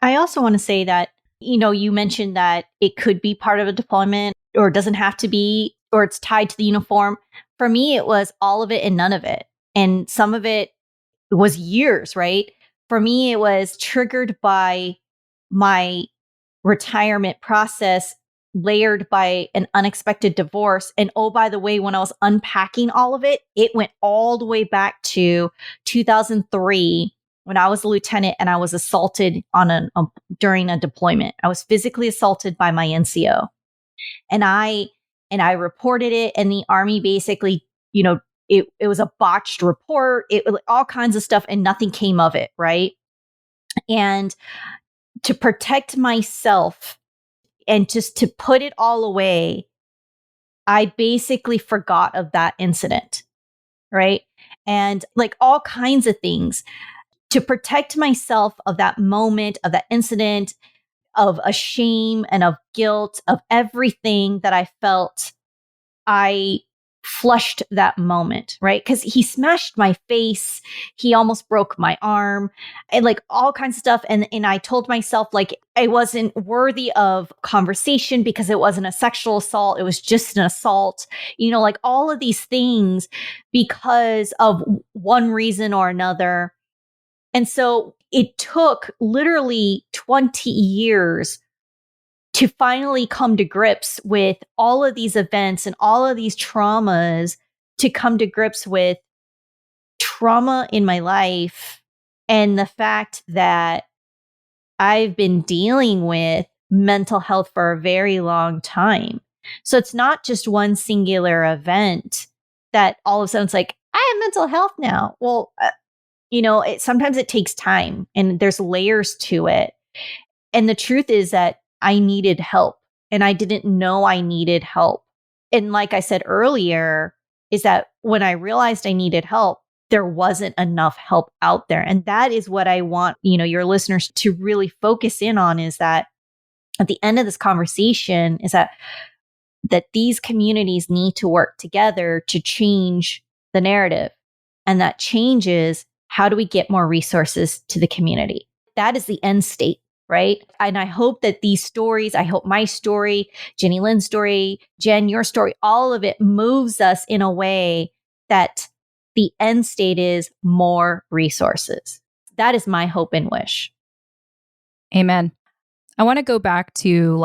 I also want to say that, you mentioned that it could be part of a deployment, or it doesn't have to be, or it's tied to the uniform. For me, it was all of it and none of it. And some of it was years, right? for me, it was triggered by my retirement process, layered by an unexpected divorce. And oh, by the way, when I was unpacking all of it, it went all the way back to 2003 when I was a lieutenant and I was assaulted during a deployment. I was physically assaulted by my NCO, and I reported it, and the Army basically, it was a botched report, all kinds of stuff, and nothing came of it, right? And to protect myself and just to put it all away, I basically forgot of that incident, right? And like all kinds of things to protect myself of that moment, of that incident, of a shame and of guilt, of everything that I felt. I flushed that moment, right? Because he smashed my face. He almost broke my arm and like all kinds of stuff. And I told myself like I wasn't worthy of conversation because it wasn't a sexual assault. It was just an assault, like all of these things because of one reason or another. And so it took literally 20 years to finally come to grips with all of these events and all of these traumas, to come to grips with trauma in my life and the fact that I've been dealing with mental health for a very long time. So it's not just one singular event that all of a sudden it's like, I have mental health now. Well, sometimes it takes time and there's layers to it. And the truth is that I needed help and I didn't know I needed help. And like I said earlier, is that when I realized I needed help, there wasn't enough help out there. And that is what I want, your listeners to really focus in on, is that at the end of this conversation is that these communities need to work together to change the narrative. And that changes, how do we get more resources to the community? That is the end state. Right. And I hope that these stories, I hope my story, Jenny Lynn's story, Jen, your story, all of it moves us in a way that the end state is more resources. That is my hope and wish. Amen. I want to go back to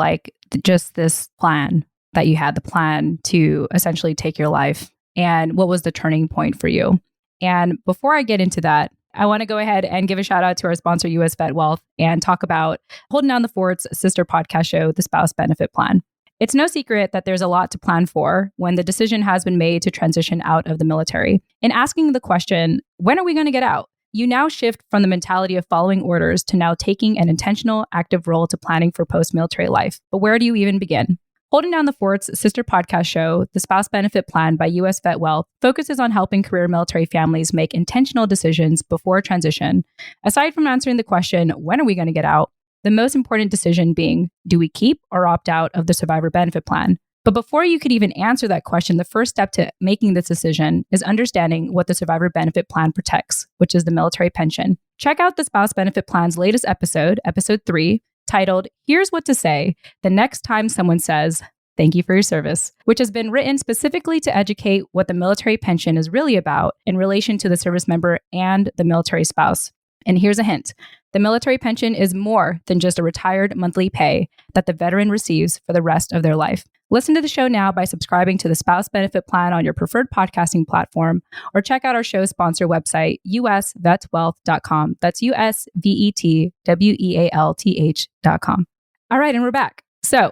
just this plan that you had, the plan to essentially take your life, and what was the turning point for you. And before I get into that, I want to go ahead and give a shout out to our sponsor, US Vet Wealth, and talk about Holding Down the Fort's sister podcast show, The Spouse Benefit Plan. It's no secret that there's a lot to plan for when the decision has been made to transition out of the military. In asking the question, when are we going to get out? You now shift from the mentality of following orders to now taking an intentional, active role to planning for post-military life. But where do you even begin? Holding Down the Fort's sister podcast show, The Spouse Benefit Plan by US Vet Wealth, focuses on helping career military families make intentional decisions before transition. Aside from answering the question, when are we going to get out? The most important decision being, do we keep or opt out of the survivor benefit plan? But before you could even answer that question, the first step to making this decision is understanding what the survivor benefit plan protects, which is the military pension. Check out the Spouse Benefit Plan's latest episode, episode 3, titled, Here's What to Say the Next Time Someone Says, Thank You for Your Service, which has been written specifically to educate what the military pension is really about in relation to the service member and the military spouse. And here's a hint. The military pension is more than just a retired monthly pay that the veteran receives for the rest of their life. Listen to the show now by subscribing to the Spouse Benefit Plan on your preferred podcasting platform, or check out our show sponsor website, usvetwealth.com. That's USVETWEALTH.com. All right, and we're back. So,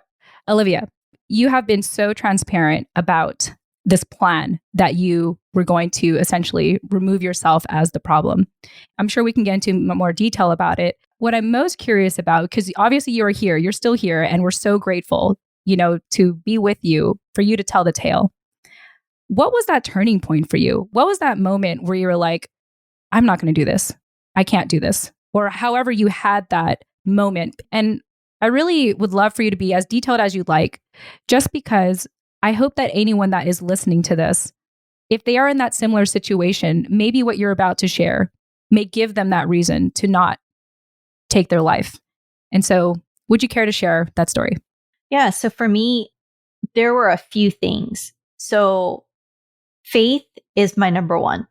Olivia, you have been so transparent about this plan that you were going to essentially remove yourself as the problem. I'm sure we can get into more detail about it. What I'm most curious about, because obviously you're here, you're still here, and we're so grateful, to be with you, for you to tell the tale. What was that turning point for you? What was that moment where you were like, I'm not going to do this. I can't do this. Or however you had that moment. And I really would love for you to be as detailed as you'd like, just because I hope that anyone that is listening to this, if they are in that similar situation, maybe what you're about to share may give them that reason to not take their life. And so would you care to share that story? Yeah. So for me, there were a few things. So faith is my number one.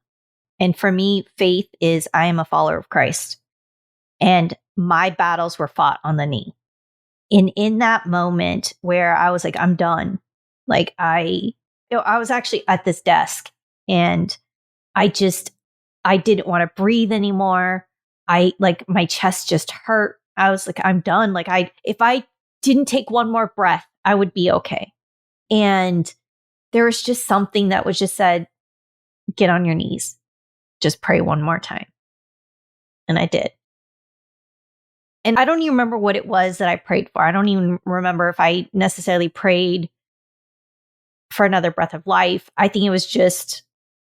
And for me, faith is I am a follower of Christ. And my battles were fought on the knee. And in that moment where I was like, I'm done. Like I was actually at this desk and I didn't want to breathe anymore. My chest just hurt. I was like, I'm done. Like if I didn't take one more breath, I would be okay. And there was just something that was just said, get on your knees, just pray one more time. And I did. And I don't even remember what it was that I prayed for. I don't even remember if I necessarily prayed for another breath of life. I think it was just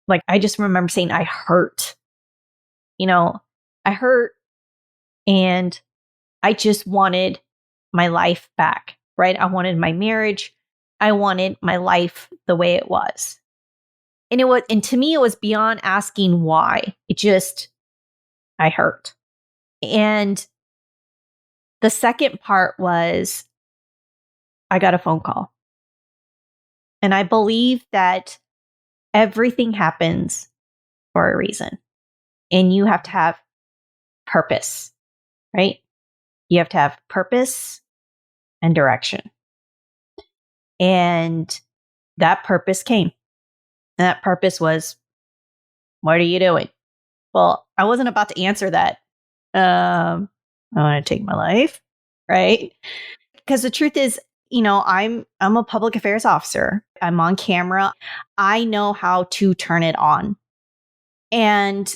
like, I just remember saying, I hurt. I hurt and I just wanted my life back, right? I wanted my marriage. I wanted my life the way it was. And to me, it was beyond asking why. I hurt. And the second part was I got a phone call. And I believe that everything happens for a reason. And you have to have purpose, right? You have to have purpose and direction. And that purpose came. And that purpose was, what are you doing? Well, I wasn't about to answer that. I want to take my life, right? Because the truth is, I'm a public affairs officer. I'm on camera. I know how to turn it on. And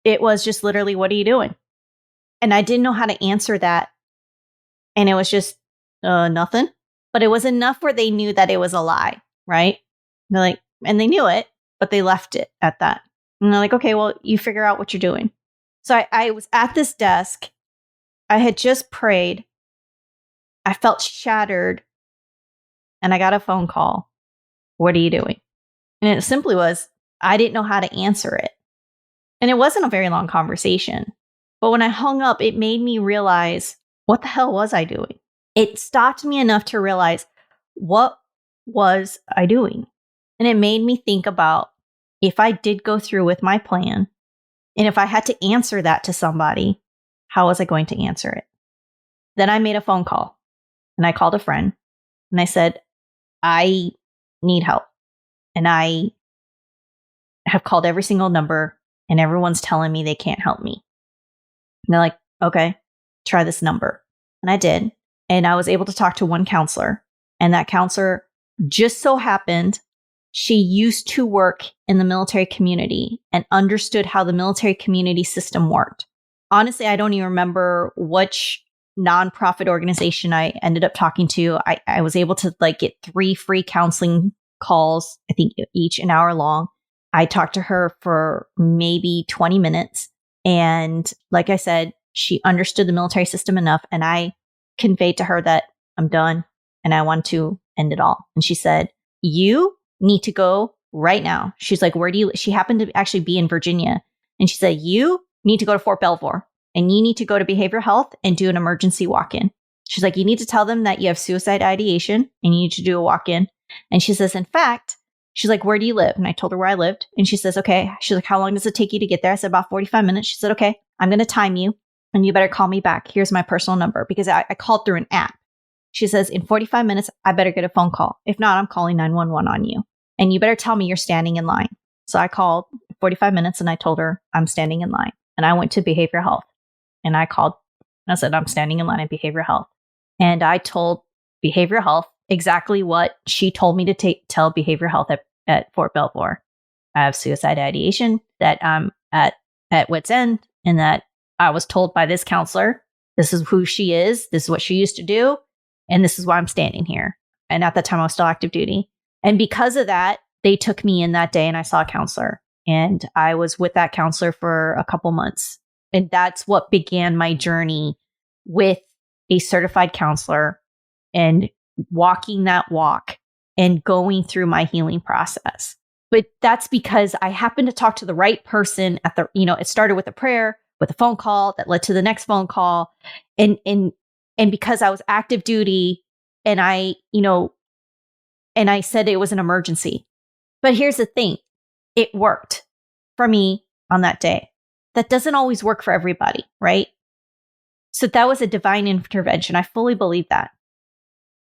it was just literally, what are you doing? And I didn't know how to answer that. And it was just, nothing. But it was enough where they knew that it was a lie, right? They're like, and they knew it, but they left it at that. And they're like, okay, well, you figure out what you're doing. So I was at this desk. I had just prayed. I felt shattered. And I got a phone call. What are you doing? And it simply was, I didn't know how to answer it. And it wasn't a very long conversation. But when I hung up, it made me realize, what the hell was I doing? It stopped me enough to realize, what was I doing? And it made me think about, if I did go through with my plan, and if I had to answer that to somebody, how was I going to answer it? Then I made a phone call. And I called a friend. And I said, I need help. And I have called every single number. And everyone's telling me they can't help me. And they're like, okay, try this number. And I did. And I was able to talk to one counselor. And that counselor just so happened, she used to work in the military community and understood how the military community system worked. Honestly, I don't even remember which nonprofit organization I ended up talking to. I was able to get 3 free counseling calls, I think each an hour long. I talked to her for maybe 20 minutes. And like I said, she understood the military system enough. And I conveyed to her that I'm done and I want to end it all. And she said, you need to go right now. She's like, where do you, she happened to actually be in Virginia. And she said, you need to go to Fort Belvoir and you need to go to behavioral health and do an emergency walk-in. She's like, you need to tell them that you have suicide ideation and you need to do a walk-in. And she says, in fact, she's like, where do you live? And I told her where I lived. And she says, okay. She's like, how long does it take you to get there? I said, about 45 minutes. She said, okay, I'm going to time you and you better call me back. Here's my personal number, because I called through an app. She says, in 45 minutes, I better get a phone call. If not, I'm calling 911 on you. And you better tell me you're standing in line. So I called 45 minutes and I told her I'm standing in line. And I went to behavioral health and I called and I said, I'm standing in line at behavioral health. And I told behavioral health exactly what she told me to tell behavioral health at Fort Belvoir. I have suicide ideation, that I'm at wit's end, and that I was told by this counselor, this is who she is, this is what she used to do, and this is why I'm standing here. And at that time, I was still active duty. And because of that, they took me in that day and I saw a counselor. And I was with that counselor for a couple months. And that's what began my journey with a certified counselor and walking that walk and going through my healing process. But that's because I happened to talk to the right person at the, it started with a prayer, with a phone call that led to the next phone call. And because I was active duty and I said it was an emergency. But here's the thing. It worked for me on that day. That doesn't always work for everybody, right? So that was a divine intervention. I fully believe that.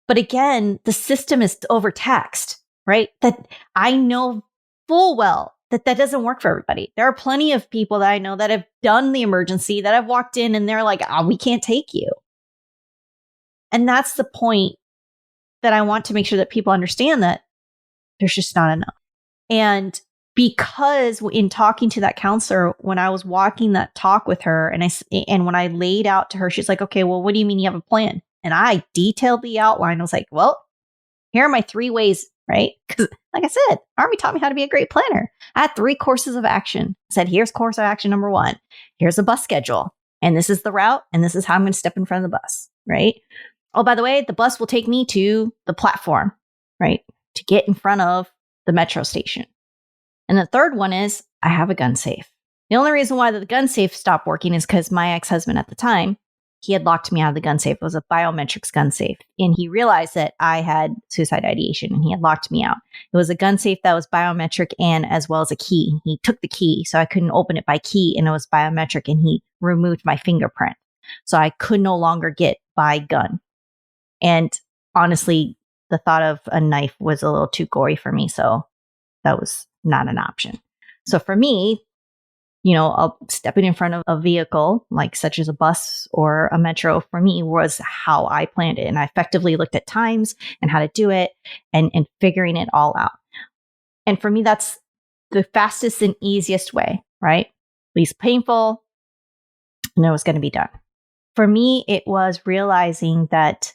But again, the system is overtaxed, right? That I know full well that doesn't work for everybody. There are plenty of people that I know that have done the emergency, that have walked in and they're like, oh, we can't take you. And that's the point that I want to make sure that people understand, that there's just not enough. And because in talking to that counselor, when I was walking that talk with her and when I laid out to her, she's like, okay, well, what do you mean you have a plan? And I detailed the outline. I was like, well, here are my 3 ways, right? Because like I said, Army taught me how to be a great planner. I had 3 courses of action. I said, here's course of action number 1. Here's a bus schedule. And this is the route. And this is how I'm going to step in front of the bus, right? Oh, by the way, the bus will take me to the platform, right? To get in front of the metro station. And the third one is I have a gun safe. The only reason why the gun safe stopped working is because my ex-husband at the time, he had locked me out of the gun safe. It was a biometrics gun safe. And he realized that I had suicide ideation and he had locked me out. It was a gun safe that was biometric and as well as a key. He took the key, so I couldn't open it by key, and it was biometric, and he removed my fingerprint. So I could no longer get by gun. And honestly, the thought of a knife was a little too gory for me. So that was not an option. So for me, stepping in front of a vehicle, like such as a bus or a metro, for me was how I planned it. And I effectively looked at times and how to do it and figuring it all out. And for me, that's the fastest and easiest way, right? Least painful, and it was going to be done. For me, it was realizing that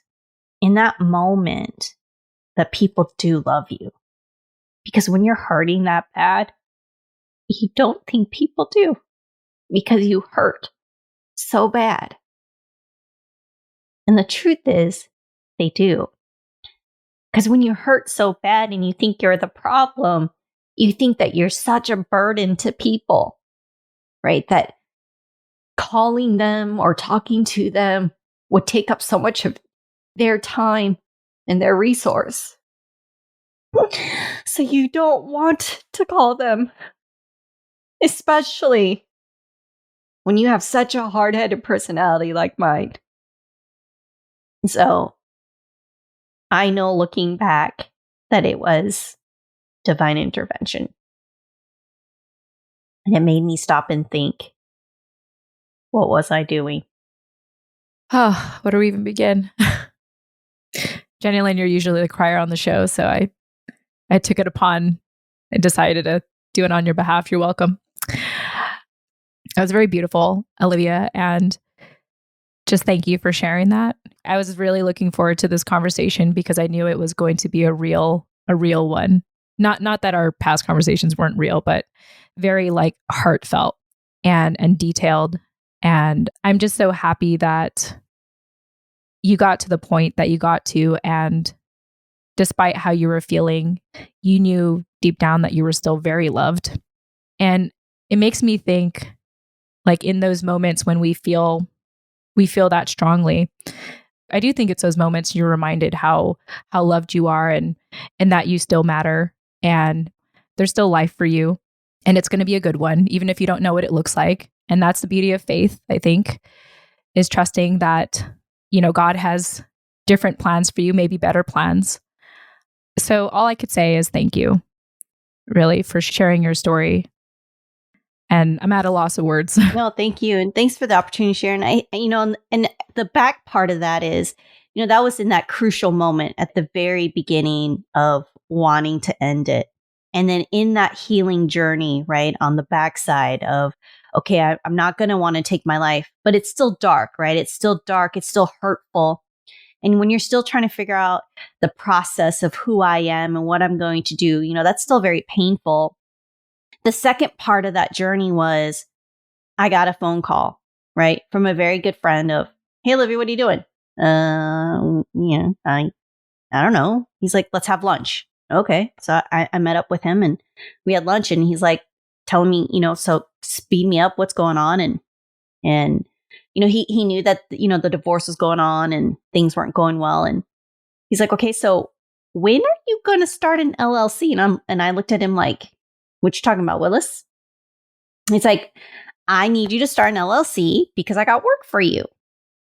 in that moment, that people do love you. Because when you're hurting that bad, you don't think people do, because you hurt so bad. And the truth is, they do. Because when you hurt so bad and you think you're the problem, you think that you're such a burden to people, right? That calling them or talking to them would take up so much of their time and their resource. So you don't want to call them. Especially when you have such a hard-headed personality like mine. So I know looking back that it was divine intervention. And it made me stop and think, what was I doing? Oh, where do we even begin? Jenny Lane, you're usually the crier on the show, so I took it upon and decided to do it on your behalf. You're welcome. That was very beautiful, Olivia, and just thank you for sharing that. I was really looking forward to this conversation because I knew it was going to be a real one. Not that our past conversations weren't real, but very like heartfelt and detailed. And I'm just so happy that you got to the point that you got to, and despite how you were feeling, you knew deep down that you were still very loved. And it makes me think, like, in those moments when we feel that strongly, I do think it's those moments you're reminded how loved you are and that you still matter and there's still life for you, and it's going to be a good one, even if you don't know what it looks like. And that's the beauty of faith, I think, is trusting that, God has different plans for you, maybe better plans. So all I could say is thank you, really, for sharing your story. And I'm at a loss of words. No, thank you. And thanks for the opportunity to share. And and the back part of that is, that was in that crucial moment at the very beginning of wanting to end it. And then in that healing journey, right, on the backside of, okay, I'm not going to want to take my life, but it's still dark, right? It's still dark. It's still hurtful. And when you're still trying to figure out the process of who I am and what I'm going to do, that's still very painful. The second part of that journey was I got a phone call, right, from a very good friend of, hey, Olivia, what are you doing? I don't know. He's like, let's have lunch. Okay. So I met up with him and we had lunch, and he's like telling me, so speed me up, what's going on. And he knew that, the divorce was going on and things weren't going well. And he's like, okay, so when are you going to start an LLC? And I looked at him like, what you talking about, Willis? He's like, I need you to start an LLC because I got work for you.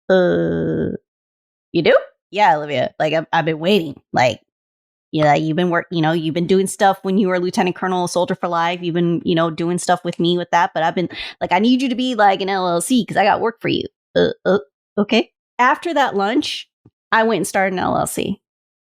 You do? Yeah, Olivia. Like, I've been waiting. Like, yeah, you've been doing stuff when you were Lieutenant Colonel Soldier for Life. You've been, doing stuff with me with that. But I've been like, I need you to be like an LLC because I got work for you. Okay. After that lunch, I went and started an LLC.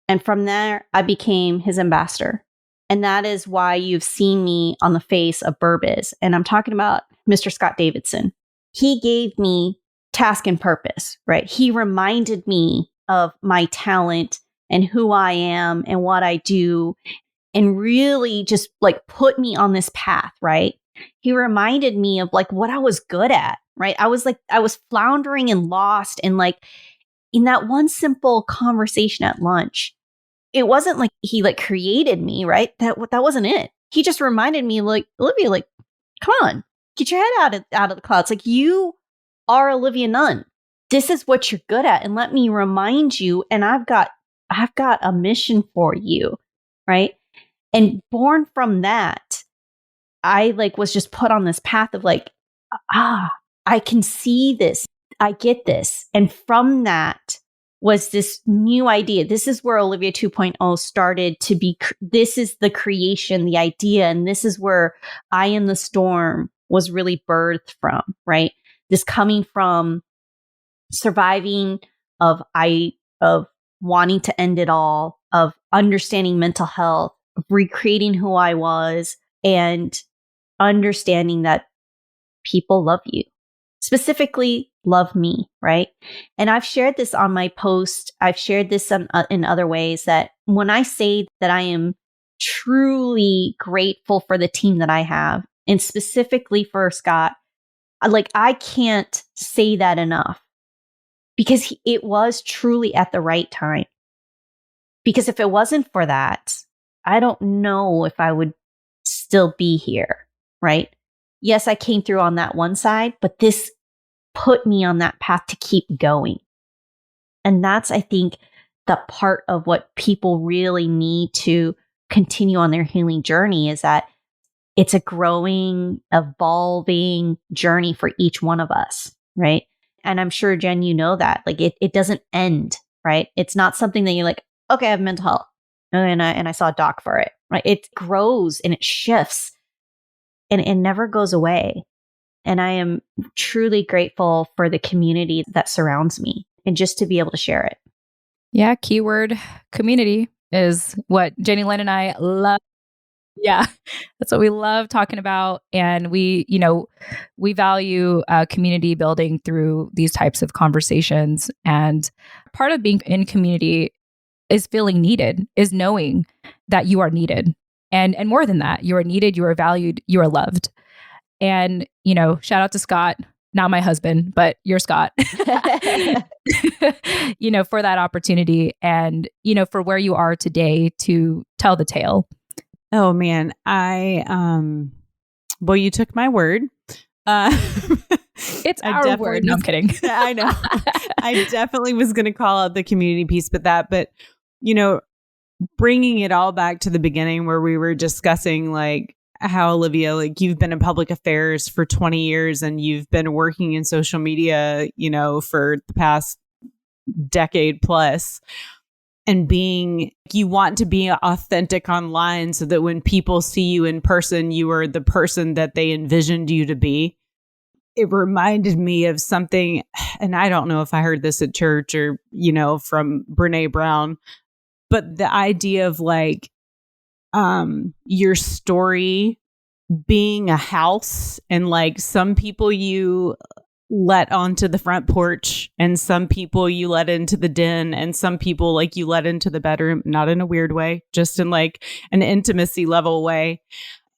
And from there, I became his ambassador. And that is why you've seen me on the face of Burbiz. And I'm talking about Mr. Scott Davidson. He gave me task and purpose, right? He reminded me of my talent and who I am and what I do, and really just like put me on this path, right? He reminded me of like what I was good at, right? I was floundering and lost. And like in that one simple conversation at lunch, it wasn't like he like created me, right? That wasn't it. He just reminded me like, Olivia, like, come on, get your head out of the clouds. Like, you are Olivia Nunn. This is what you're good at. And let me remind you, and I've got a mission for you, right? And born from that, I like was just put on this path of like, I can see this. I get this. And from that was this new idea. This is where Olivia 2.0 started to be. This is the creation, the idea. And this is where I Am the Storm was really birthed from, right? This coming from surviving of wanting to end it all, of understanding mental health, of recreating who I was, and understanding that people love you. Specifically, love me, right? And I've shared this on my post. I've shared this in other ways, that when I say that I am truly grateful for the team that I have, and specifically for Scott, I can't say that enough, because it was truly at the right time. Because if it wasn't for that, I don't know if I would still be here, right? Yes, I came through on that one side, but this put me on that path to keep going. And that's, I think, the part of what people really need to continue on their healing journey, is that it's a growing, evolving journey for each one of us, right? And I'm sure, Jen, you know that. Like, it doesn't end, right? It's not something that you're like, okay, I have mental health, and I saw a doc for it, right? It grows and it shifts, and it never goes away. And I am truly grateful for the community that surrounds me, and just to be able to share it. Yeah, keyword community is what Jenny Lynn and I love. Yeah, that's what we love talking about. And we value community building through these types of conversations. And part of being in community is feeling needed, is knowing that you are needed. And more than that, you are needed, you are valued, you are loved. And, shout out to Scott, not my husband, but you're Scott, for that opportunity, and, for where you are today to tell the tale. Oh man, well, you took my word. It's our word. No, I'm kidding. I know. I definitely was going to call out the community piece, but bringing it all back to the beginning where we were discussing like how, Olivia, like, you've been in public affairs for 20 years and you've been working in social media, for the past decade plus. And you want to be authentic online so that when people see you in person, you are the person that they envisioned you to be. It reminded me of something, and I don't know if I heard this at church or, from Brene Brown, but the idea of like, your story being a house, and like some people you let onto the front porch, and some people you let into the den, and some people like you let into the bedroom, not in a weird way, just in like an intimacy level way.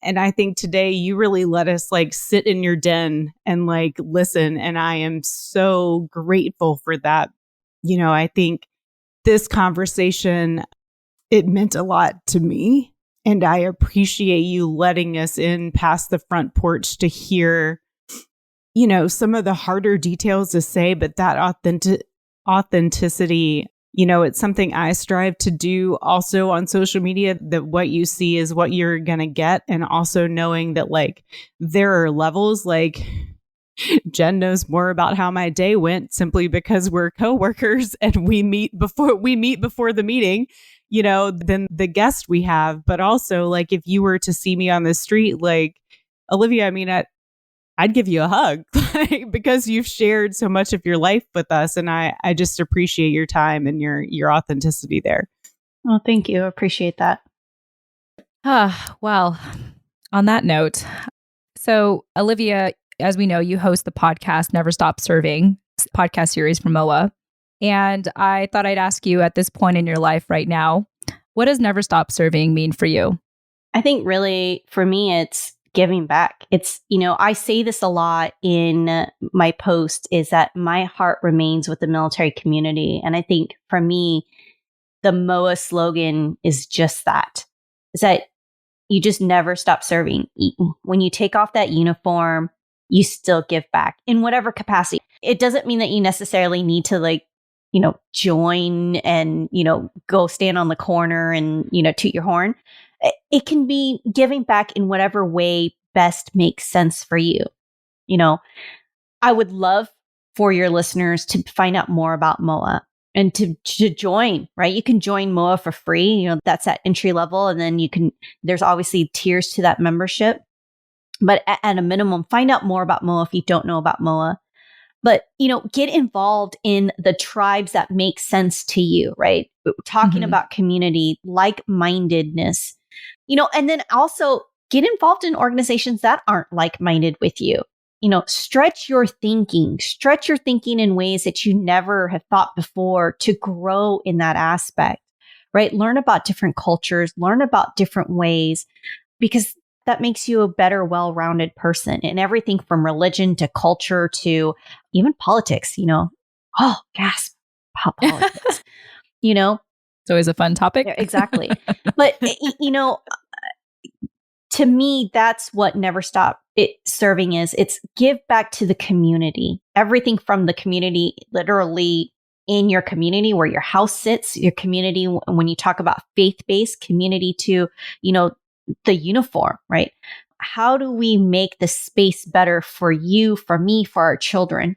And I think today you really let us like sit in your den and like listen. And I am so grateful for that. I think this conversation, it meant a lot to me. And I appreciate you letting us in past the front porch to hear some of the harder details to say, but that authenticity, it's something I strive to do also on social media, that what you see is what you're going to get. And also knowing that like there are levels, like Jen knows more about how my day went simply because we're coworkers and we meet before the meeting, than the guest we have. But also, like, if you were to see me on the street, like, Olivia, I mean, I'd give you a hug like, because you've shared so much of your life with us. And I just appreciate your time and your authenticity there. Well, thank you. I appreciate that. Well, on that note, so Olivia, as we know, you host the podcast Never Stop Serving podcast series from MOAA. And I thought I'd ask you at this point in your life right now, what does Never Stop Serving mean for you? I think really for me, it's giving back. It's, I say this a lot in my post is that my heart remains with the military community. And I think for me, the MOAA slogan is just that, is that you just never stop serving. When you take off that uniform, you still give back in whatever capacity. It doesn't mean that you necessarily need to join and, go stand on the corner and, toot your horn. It can be giving back in whatever way best makes sense for you. I would love for your listeners to find out more about MOAA and to join, right? You can join MOAA for free. That's at entry level. And then there's obviously tiers to that membership. But at a minimum, find out more about MOAA if you don't know about MOAA. But, get involved in the tribes that make sense to you, right? Talking about community, like-mindedness, and then also get involved in organizations that aren't like-minded with you. Stretch your thinking in ways that you never have thought before to grow in that aspect, right? Learn about different cultures, learn about different ways, because that makes you a better, well-rounded person in everything from religion to culture to even politics, Oh, gasp, politics, It's always a fun topic. Exactly. But, to me, that's what Never Stop Serving is. It's give back to the community. Everything from the community, literally in your community where your house sits, your community, when you talk about faith-based community to, the uniform, right? How do we make the space better for you, for me, for our children?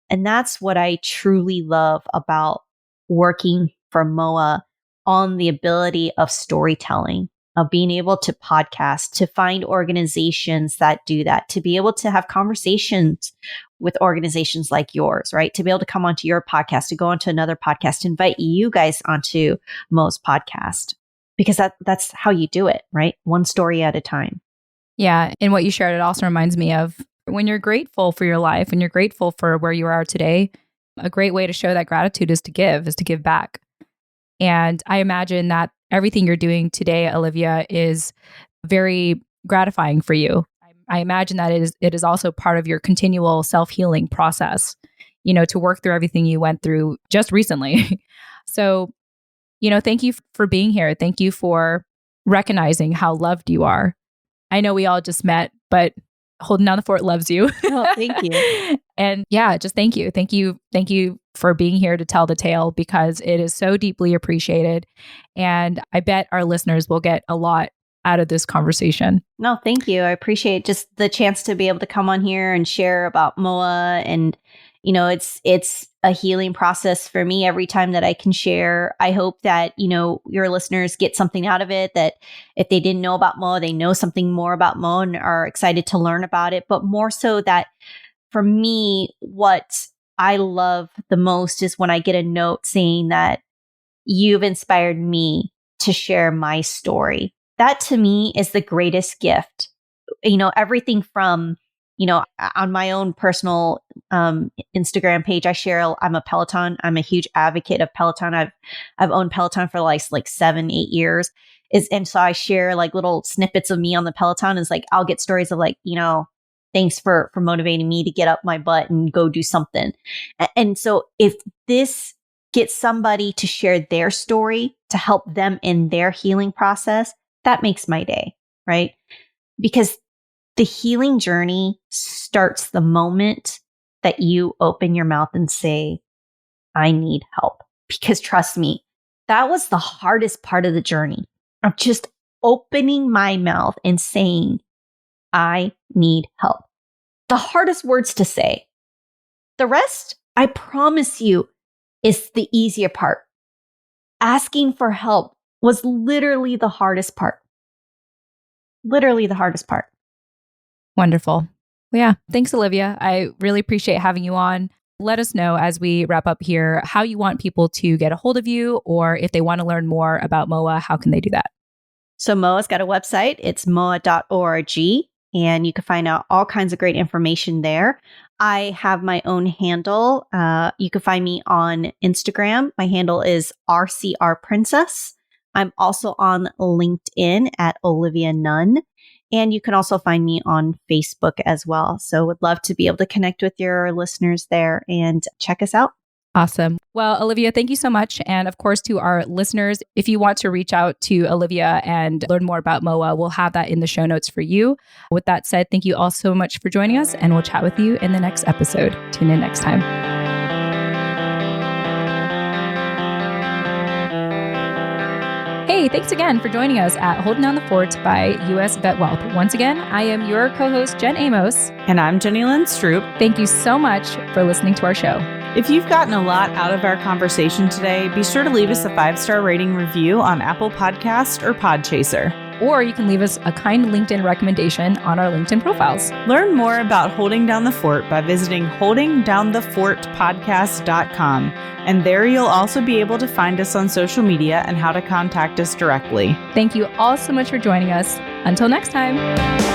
And that's what I truly love about working for MOAA on the ability of storytelling, of being able to podcast, to find organizations that do that, to be able to have conversations with organizations like yours, right? To be able to come onto your podcast, to go onto another podcast, invite you guys onto MOAA's podcast, because that's how you do it, right? One story at a time. Yeah. And what you shared, it also reminds me of when you're grateful for your life and you're grateful for where you are today, a great way to show that gratitude is to give back. And I imagine that everything you're doing today, Olivia, is very gratifying for you. I imagine that it is also part of your continual self-healing process, to work through everything you went through just recently. So, thank you for being here. Thank you for recognizing how loved you are. I know we all just met, but Holding Down the Fort loves you. Oh, thank you. And yeah, just thank you. Thank you for being here to tell the tale, because it is so deeply appreciated. And I bet our listeners will get a lot out of this conversation. No, thank you. I appreciate just the chance to be able to come on here and share about MOAA. And, it's a healing process for me every time that I can share. I hope that, your listeners get something out of it, that if they didn't know about MOAA, they know something more about MOAA and are excited to learn about it. But more so that for me, what I love the most is when I get a note saying that you've inspired me to share my story. That to me is the greatest gift. Everything from, on my own personal Instagram page, I share, I'm a Peloton. I'm a huge advocate of Peloton. I've owned Peloton for like 7-8 years. And so I share like little snippets of me on the Peloton. It's like, I'll get stories of like, thanks for motivating me to get up my butt and go do something. And so if this gets somebody to share their story to help them in their healing process, that makes my day, right? Because the healing journey starts the moment that you open your mouth and say, I need help. Because trust me, that was the hardest part of the journey, of just opening my mouth and saying, I need help. the hardest words to say. The rest, I promise you, is the easier part. Asking for help was literally the hardest part. Literally the hardest part. Wonderful. Well, yeah. Thanks, Olivia. I really appreciate having you on. Let us know as we wrap up here how you want people to get a hold of you, or if they want to learn more about MOAA, how can they do that? So MOAA's got a website. It's moaa.org, and you can find out all kinds of great information there. I have my own handle. You can find me on Instagram. My handle is RCRPrincess. I'm also on LinkedIn at Olivia Nunn. And you can also find me on Facebook as well. So would love to be able to connect with your listeners there and check us out. Awesome. Well, Olivia, thank you so much. And of course, to our listeners, if you want to reach out to Olivia and learn more about MOAA, we'll have that in the show notes for you. With that said, thank you all so much for joining us, and we'll chat with you in the next episode. Tune in next time. Hey, thanks again for joining us at Holding Down the Fort by U.S. Vet Wealth. Once again, I am your co-host, Jen Amos. And I'm Jenny Lynn Stroop. Thank you so much for listening to our show. If you've gotten a lot out of our conversation today, be sure to leave us a 5-star rating review on Apple Podcasts or Podchaser. Or you can leave us a kind LinkedIn recommendation on our LinkedIn profiles. Learn more about Holding Down the Fort by visiting holdingdownthefortpodcast.com. And there you'll also be able to find us on social media and how to contact us directly. Thank you all so much for joining us. Until next time.